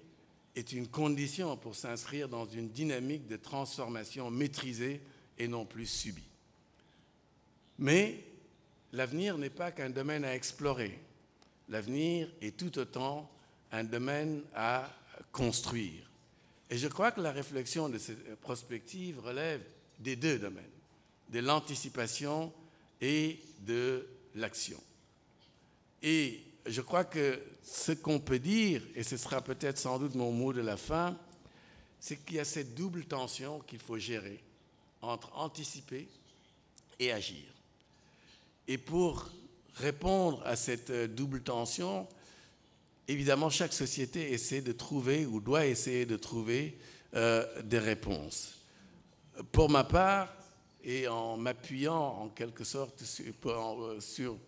est une condition pour s'inscrire dans une dynamique de transformation maîtrisée et non plus subie. Mais l'avenir n'est pas qu'un domaine à explorer. L'avenir est tout autant un domaine à construire. Et je crois que la réflexion de cette prospective relève des deux domaines, de l'anticipation et de l'action. Et je crois que ce qu'on peut dire, et ce sera peut-être sans doute mon mot de la fin, c'est qu'il y a cette double tension qu'il faut gérer entre anticiper et agir. Et pour répondre à cette double tension, évidemment, chaque société essaie de trouver ou doit essayer de trouver des réponses. Pour ma part, et en m'appuyant en quelque sorte sur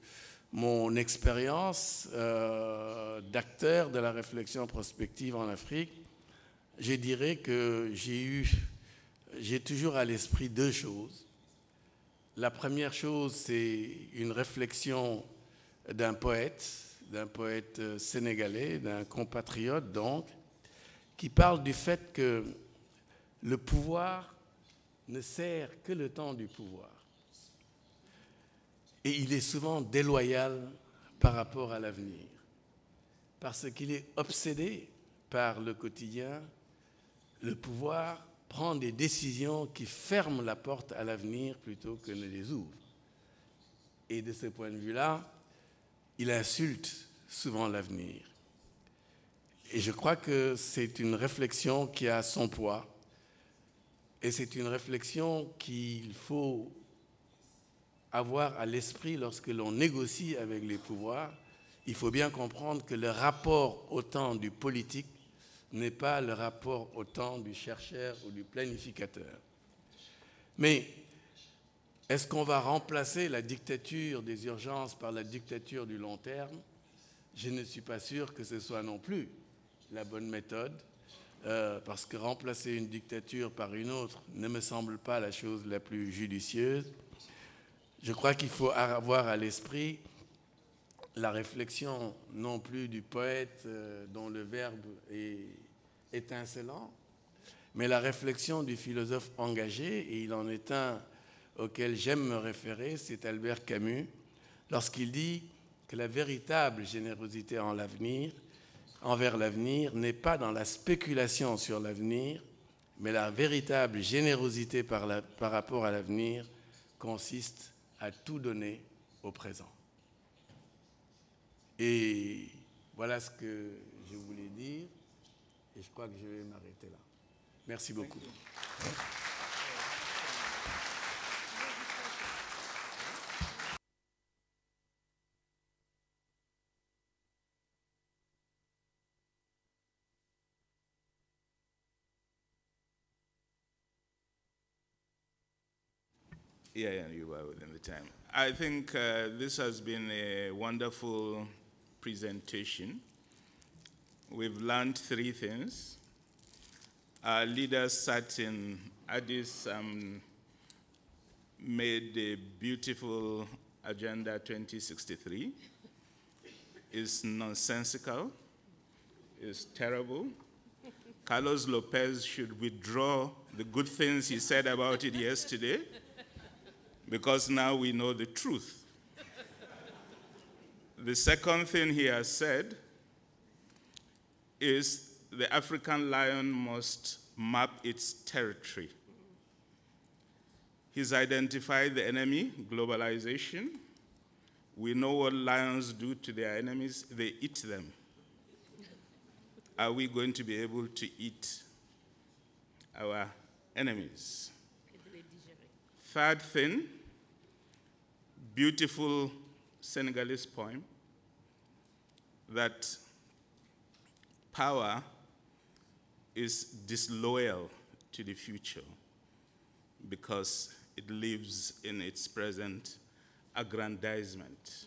mon expérience d'acteur de la réflexion prospective en Afrique, je dirais que j'ai toujours à l'esprit deux choses. La première chose, c'est une réflexion d'un poète sénégalais, d'un compatriote donc, qui parle du fait que le pouvoir ne sert que le temps du pouvoir. Et il est souvent déloyal par rapport à l'avenir, parce qu'il est obsédé par le quotidien. Le pouvoir prend des décisions qui ferment la porte à l'avenir plutôt que ne les ouvrent. Et de ce point de vue-là, il insulte souvent l'avenir. Et je crois que c'est une réflexion qui a son poids. Et c'est une réflexion qu'il faut avoir à l'esprit lorsque l'on négocie avec les pouvoirs. Il faut bien comprendre que le rapport au temps du politique n'est pas le rapport au temps du chercheur ou du planificateur. Mais est-ce qu'on va remplacer la dictature des urgences par la dictature du long terme? Je ne suis pas sûr que ce soit non plus la bonne méthode, parce que remplacer une dictature par une autre ne me semble pas la chose la plus judicieuse. Je crois qu'il faut avoir à l'esprit la réflexion non plus du poète dont le verbe est étincelant, mais la réflexion du philosophe engagé, et il en est un auquel j'aime me référer, c'est Albert Camus, lorsqu'il dit que la véritable générosité envers l'avenir n'est pas dans la spéculation sur l'avenir, mais la véritable générosité par rapport à l'avenir consiste à tout donner au présent. Et voilà ce que je voulais dire, et je crois que je vais m'arrêter là. Merci beaucoup. Yeah, you were within the time. I think this has been a wonderful presentation. We've learned three things. Our leaders sat in Addis and made a beautiful Agenda 2063. It's nonsensical. It's terrible. Carlos Lopez should withdraw the good things he said about it yesterday, because now we know the truth. The second thing he has said is the African lion must map its territory. He's identified the enemy, globalization. We know what lions do to their enemies. They eat them. Are we going to be able to eat our enemies. Third thing, beautiful Senegalese poem, that power is disloyal to the future because it lives in its present aggrandizement.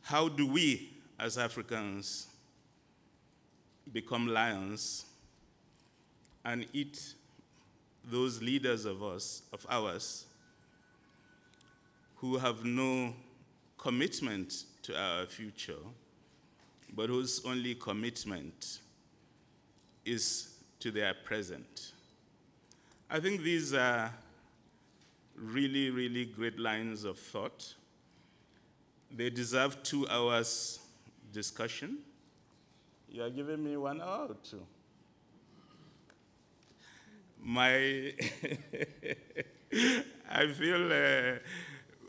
How do we, as Africans, become lions and eat those leaders of ours who have no commitment to our future, but whose only commitment is to their present? I think these are really, really great lines of thought. They deserve 2 hours discussion. You are giving me 1 hour or 2? I feel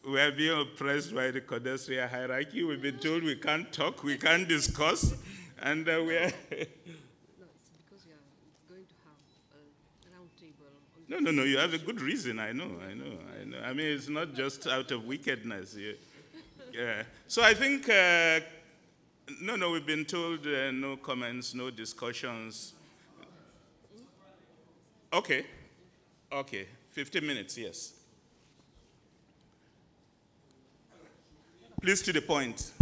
we are being oppressed by the Codesria hierarchy. We've been told we can't talk, we can't discuss, and we are... No, it's because we are going to have a round table. No, you have a good reason, I know. I mean, it's not just out of wickedness. Yeah. So I think, no, we've been told no comments, no discussions. Okay, 15 minutes, yes. Please, to the point.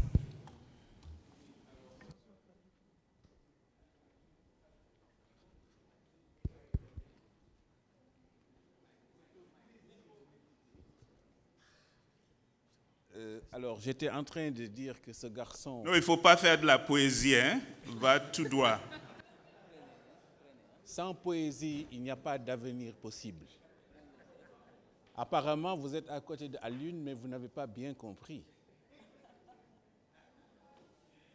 Alors, j'étais en train de dire que ce garçon... Non, il ne faut pas faire de la poésie, hein? Va tout droit. Sans poésie, il n'y a pas d'avenir possible. Apparemment, vous êtes à côté de Alioune, mais vous n'avez pas bien compris.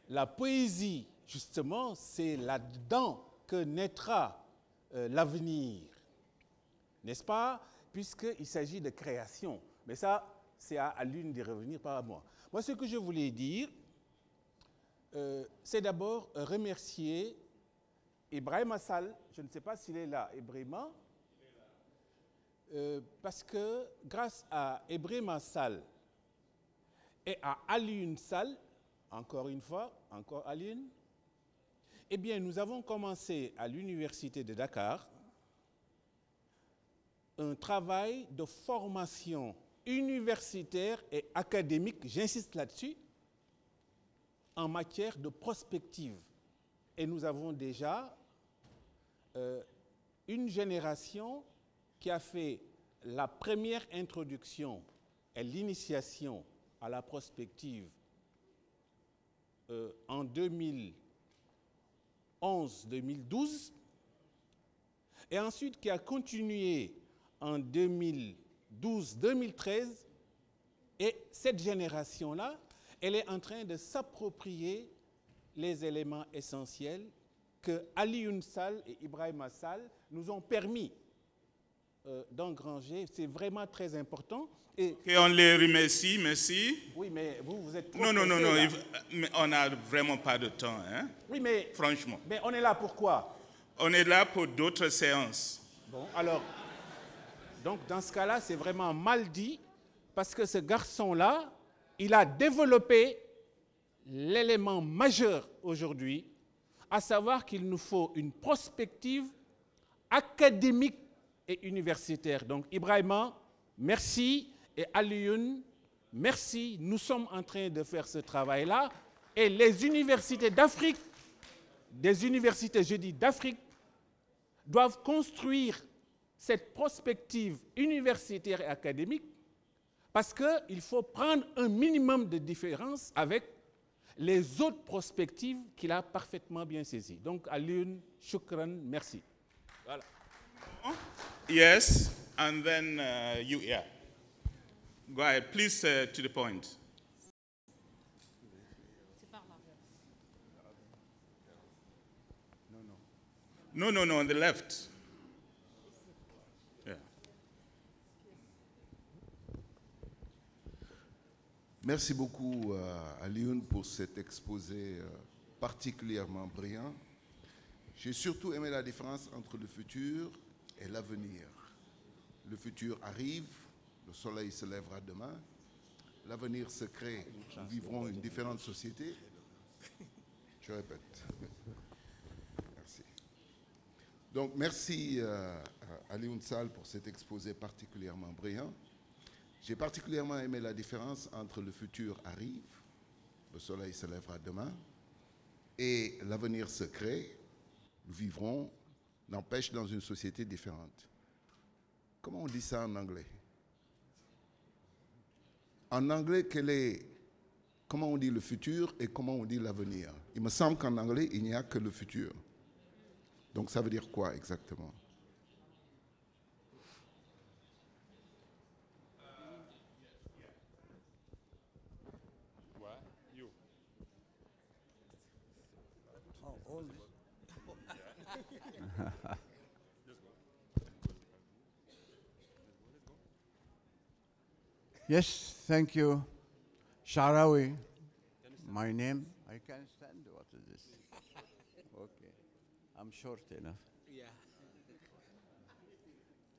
La poésie, justement, c'est là-dedans que naîtra l'avenir. N'est-ce pas? Puisqu'il s'agit de création. Mais ça, c'est à Alioune de revenir par moi. Moi, ce que je voulais dire, c'est d'abord remercier Ibrahima Sall. Je ne sais pas s'il est là, Ibrahima. Parce que grâce à Ibrahima Sall et à Alioune Sall, encore une fois, encore Alioune, eh bien, nous avons commencé à l'Université de Dakar un travail de formation universitaire et académique, j'insiste là-dessus, en matière de prospective. Et nous avons déjà une génération qui a fait la première introduction et l'initiation à la prospective en 2011-2012, et ensuite qui a continué en 2012-2013, et cette génération-là, elle est en train de s'approprier les éléments essentiels que Alioune Sall et Ibrahima Sall nous ont permis d'engranger. C'est vraiment très important. Et on les remercie, merci. Oui, mais vous êtes... Non, mais on n'a vraiment pas de temps, hein? Oui, mais... Franchement. Mais on est là pour quoi? On est là pour d'autres séances. Bon, alors... Donc, dans ce cas-là, c'est vraiment mal dit, parce que ce garçon-là, il a développé l'élément majeur aujourd'hui, à savoir qu'il nous faut une prospective académique et universitaire. Donc, Ibrahima, merci, et Alioune, merci. Nous sommes en train de faire ce travail-là, et les universités d'Afrique, des universités, je dis d'Afrique, doivent construire cette prospective universitaire et académique, parce qu'il faut prendre un minimum de différence avec les autres prospectives qu'il a parfaitement bien saisies. Donc, Alioune, shukran, merci. Voilà. Yes, and then you, yeah. Go ahead, please, to the point. No, on the left. Yeah. Merci beaucoup à Alioune pour cet exposé particulièrement brillant. J'ai surtout aimé la différence entre le futur et l'avenir. Le futur arrive, le soleil se lèvera demain, l'avenir se crée, nous vivrons une différente société. Je répète. Merci. Donc, merci à Alioune Sall pour cet exposé particulièrement brillant. J'ai particulièrement aimé la différence entre le futur arrive, le soleil se lèvera demain, et l'avenir se crée, nous vivrons, n'empêche, dans une société différente. Comment on dit ça en anglais? En anglais, comment on dit le futur et comment on dit l'avenir? Il me semble qu'en anglais, il n'y a que le futur. Donc ça veut dire quoi exactement? Yes, thank you. Sharawi, my name. I can stand. What is this? Okay. I'm short enough. Yeah.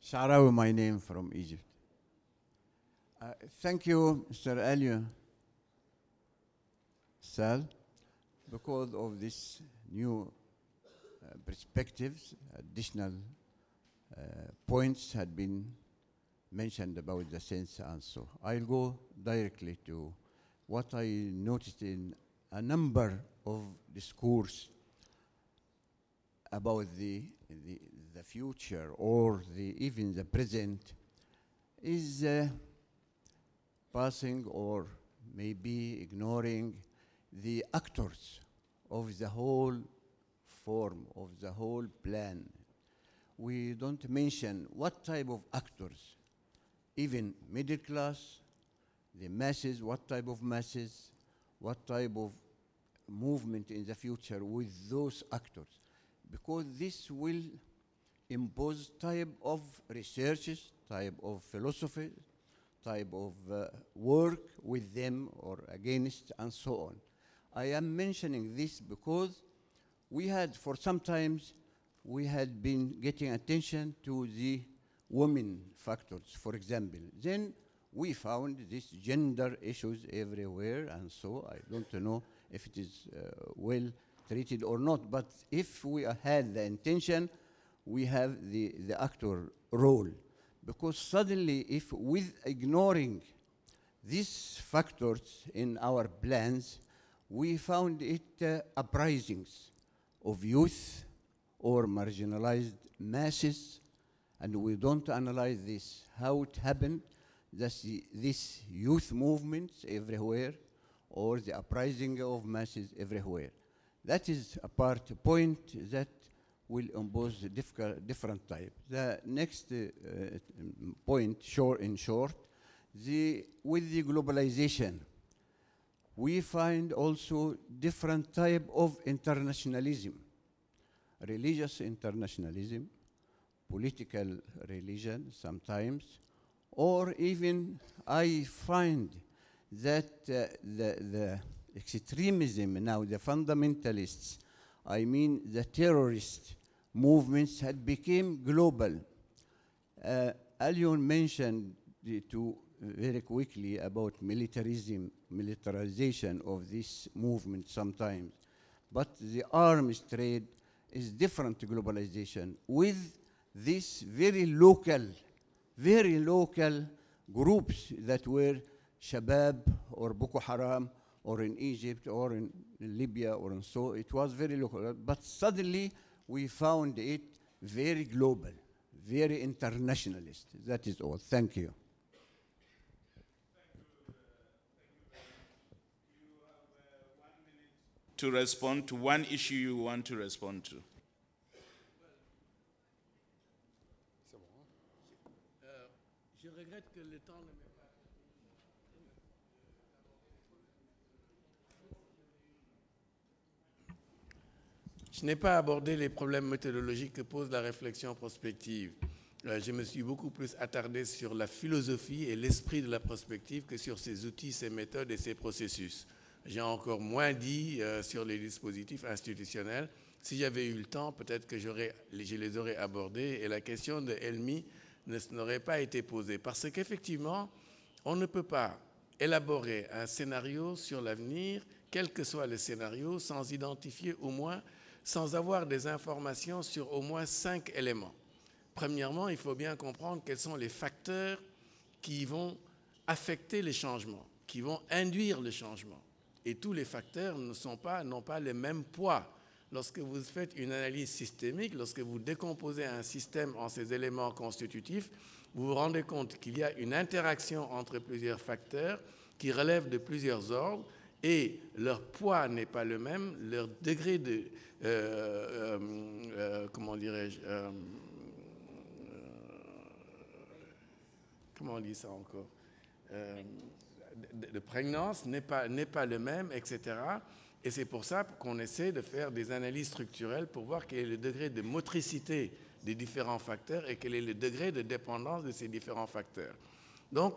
Sharawi, my name, from Egypt. Thank you, Mr. Alioune Sall, because of this new perspectives, additional points had been mentioned about the sense and so. I'll go directly to what I noticed in a number of discourse about the future or even the present is passing or maybe ignoring the actors of the whole form, of the whole plan. We don't mention what type of actors, even middle class, the masses, what type of masses, what type of movement in the future with those actors. Because this will impose type of researches, type of philosophy, type of work with them or against, and so on. I am mentioning this because we had, for some times, we had been getting attention to the women factors, for example. Then we found these gender issues everywhere, and so I don't know if it is well treated or not, but if we had the intention, we have the actor role. Because suddenly, if with ignoring these factors in our plans, we found it uprisings of youth or marginalized masses, and we don't analyze this, how it happened, that this youth movements everywhere, or the uprising of masses everywhere. That is a point that will impose different type. The next point, in short, with the globalization, we find also different type of internationalism, religious internationalism, political religion sometimes, or even I find that the extremism now, the fundamentalists, I mean the terrorist movements had become global. Alioune mentioned very quickly about militarization of this movement sometimes. But the arms trade is different to globalization with these very local groups that were Shabab or Boko Haram or in Egypt or in Libya or in so. It was very local. But suddenly we found it very global, very internationalist. That is all. Thank you. To respond to one issue you want to respond to. Je regrette que le temps ne m'est pas. Je n'ai pas abordé les problèmes méthodologiques que pose la réflexion prospective. Je me suis beaucoup plus attardé sur la philosophie et l'esprit de la prospective que sur ses outils, ses méthodes et ses processus. J'ai encore moins dit sur les dispositifs institutionnels, Si j'avais eu le temps, peut-être que je les aurais abordés et la question de Helmi n'aurait pas été posée. Parce qu'effectivement, on ne peut pas élaborer un scénario sur l'avenir, quel que soit le scénario, sans identifier au moins, sans avoir des informations sur au moins 5 éléments. Premièrement, il faut bien comprendre quels sont les facteurs qui vont affecter les changements, qui vont induire le changement. Et tous les facteurs n'ont pas le même poids. Lorsque vous faites une analyse systémique, lorsque vous décomposez un système en ses éléments constitutifs, vous vous rendez compte qu'il y a une interaction entre plusieurs facteurs qui relèvent de plusieurs ordres et leur poids n'est pas le même, leur degré de, comment dirais-je, comment on dit ça encore, de prégnance n'est pas le même, etc. Et c'est pour ça qu'on essaie de faire des analyses structurelles pour voir quel est le degré de motricité des différents facteurs et quel est le degré de dépendance de ces différents facteurs. Donc,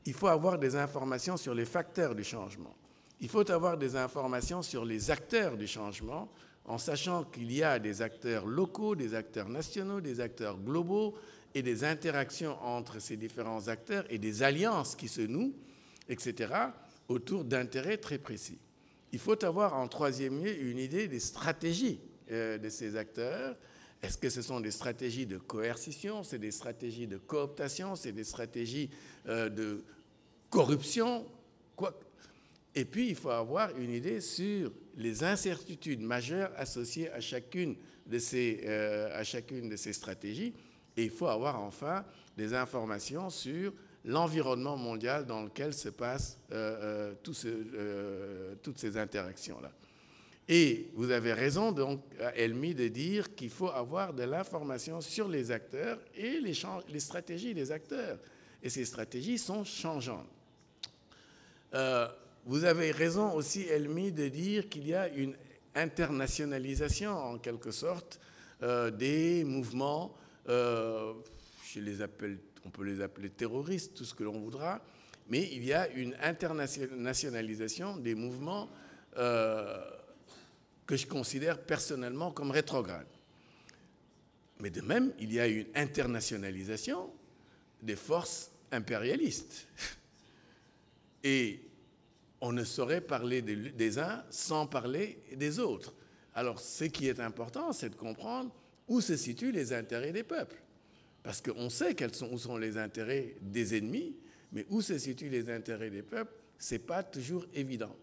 il faut avoir des informations sur les facteurs du changement. Il faut avoir des informations sur les acteurs du changement, en sachant qu'il y a des acteurs locaux, des acteurs nationaux, des acteurs globaux et des interactions entre ces différents acteurs et des alliances qui se nouent, etc., autour d'intérêts très précis. Il faut avoir en troisième lieu une idée des stratégies de ces acteurs. Est-ce que ce sont des stratégies de coercition, c'est des stratégies de cooptation, c'est des stratégies de corruption, quoi. Et puis, il faut avoir une idée sur les incertitudes majeures associées à chacune de ces stratégies. Et il faut avoir enfin des informations sur l'environnement mondial dans lequel se passent toutes ces interactions-là. Et vous avez raison, donc, Helmi, de dire qu'il faut avoir de l'information sur les acteurs et les stratégies des acteurs. Et ces stratégies sont changeantes. Vous avez raison aussi, Helmi, de dire qu'il y a une internationalisation, en quelque sorte, des mouvements, on peut les appeler terroristes, tout ce que l'on voudra, mais il y a une internationalisation des mouvements que je considère personnellement comme rétrogrades. Mais de même, il y a une internationalisation des forces impérialistes. Et on ne saurait parler des uns sans parler des autres. Alors, ce qui est important, c'est de comprendre où se situent les intérêts des peuples. Parce qu'on sait où sont les intérêts des ennemis, mais où se situent les intérêts des peuples, ce n'est pas toujours évident.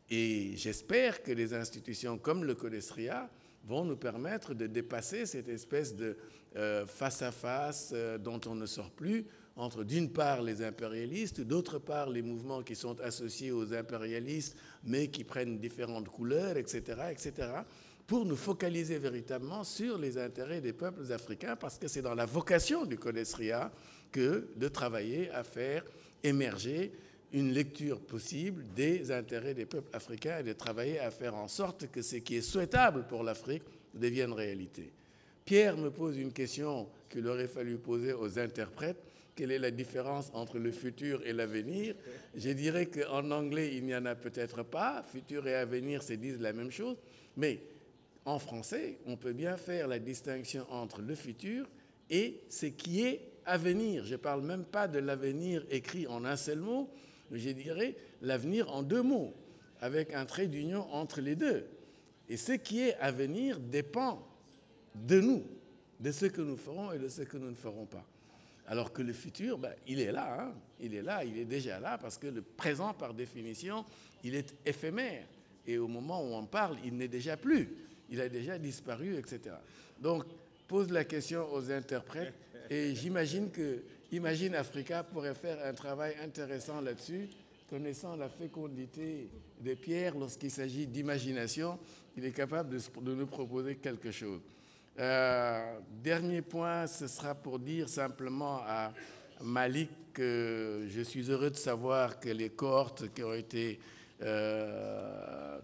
Et j'espère que les institutions comme le CODESRIA vont nous permettre de dépasser cette espèce de face-à-face dont on ne sort plus entre d'une part les impérialistes, d'autre part les mouvements qui sont associés aux impérialistes mais qui prennent différentes couleurs, etc., etc., pour nous focaliser véritablement sur les intérêts des peuples africains, parce que c'est dans la vocation du CODESRIA que de travailler à faire émerger une lecture possible des intérêts des peuples africains et de travailler à faire en sorte que ce qui est souhaitable pour l'Afrique devienne réalité. Pierre me pose une question qu'il aurait fallu poser aux interprètes. Quelle est la différence entre le futur et l'avenir? Je dirais qu'en anglais, il n'y en a peut-être pas. Futur et avenir se disent la même chose. Mais en français, on peut bien faire la distinction entre le futur et ce qui est à venir. Je ne parle même pas de l'avenir écrit en un seul mot, mais je dirais l'avenir en deux mots, avec un trait d'union entre les deux. Et ce qui est à venir dépend de nous, de ce que nous ferons et de ce que nous ne ferons pas. Alors que le futur, il est là, hein? Il est là, il est déjà là, parce que le présent, par définition, il est éphémère. Et au moment où on parle, il n'est déjà plus. Il a déjà disparu, etc. Donc, pose la question aux interprètes, et j'imagine que Imagine Africa pourrait faire un travail intéressant là-dessus, connaissant la fécondité de Pierre lorsqu'il s'agit d'imagination, il est capable de nous proposer quelque chose. Dernier point, ce sera pour dire simplement à Malik que je suis heureux de savoir que les cohortes qui ont été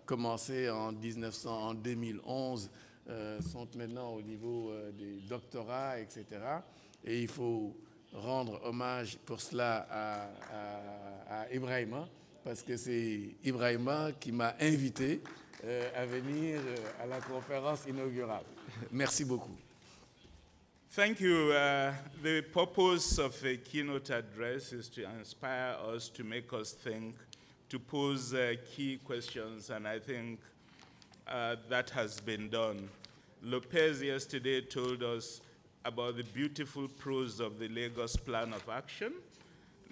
commencées en 2011 sont maintenant au niveau des doctorats, etc. Et il faut rendre hommage pour cela à Ibrahima, parce que c'est Ibrahima qui m'a invité à venir à la conférence inaugurale. Merci beaucoup. Thank you. The purpose of a keynote address is to inspire us, to make us think, to pose key questions, and I think that has been done. Lopez yesterday told us about the beautiful prose of the Lagos Plan of Action.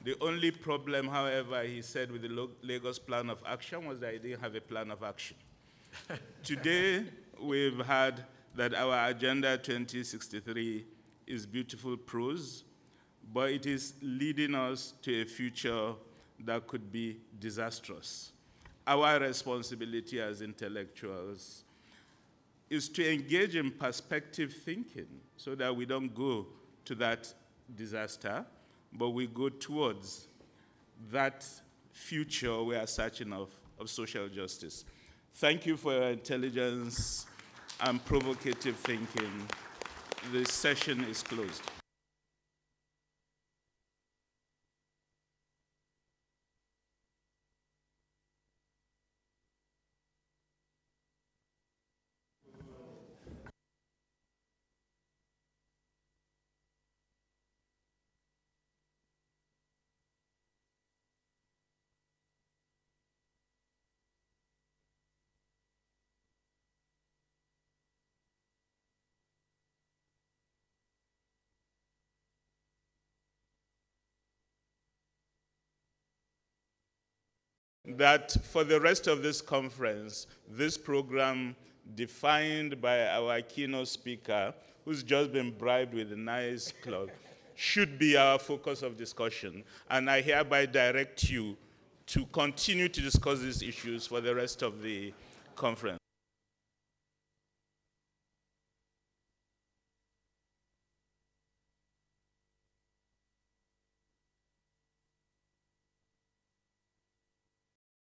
The only problem, however, he said with the Lagos Plan of Action was that he didn't have a plan of action. Today, we've heard that our Agenda 2063 is beautiful prose, but it is leading us to a future that could be disastrous. Our responsibility as intellectuals is to engage in perspective thinking so that we don't go to that disaster, but we go towards that future we are searching of social justice. Thank you for your intelligence and provocative thinking. The session is closed. That for the rest of this conference, this program defined by our keynote speaker, who's just been bribed with a nice clock, should be our focus of discussion. And I hereby direct you to continue to discuss these issues for the rest of the conference.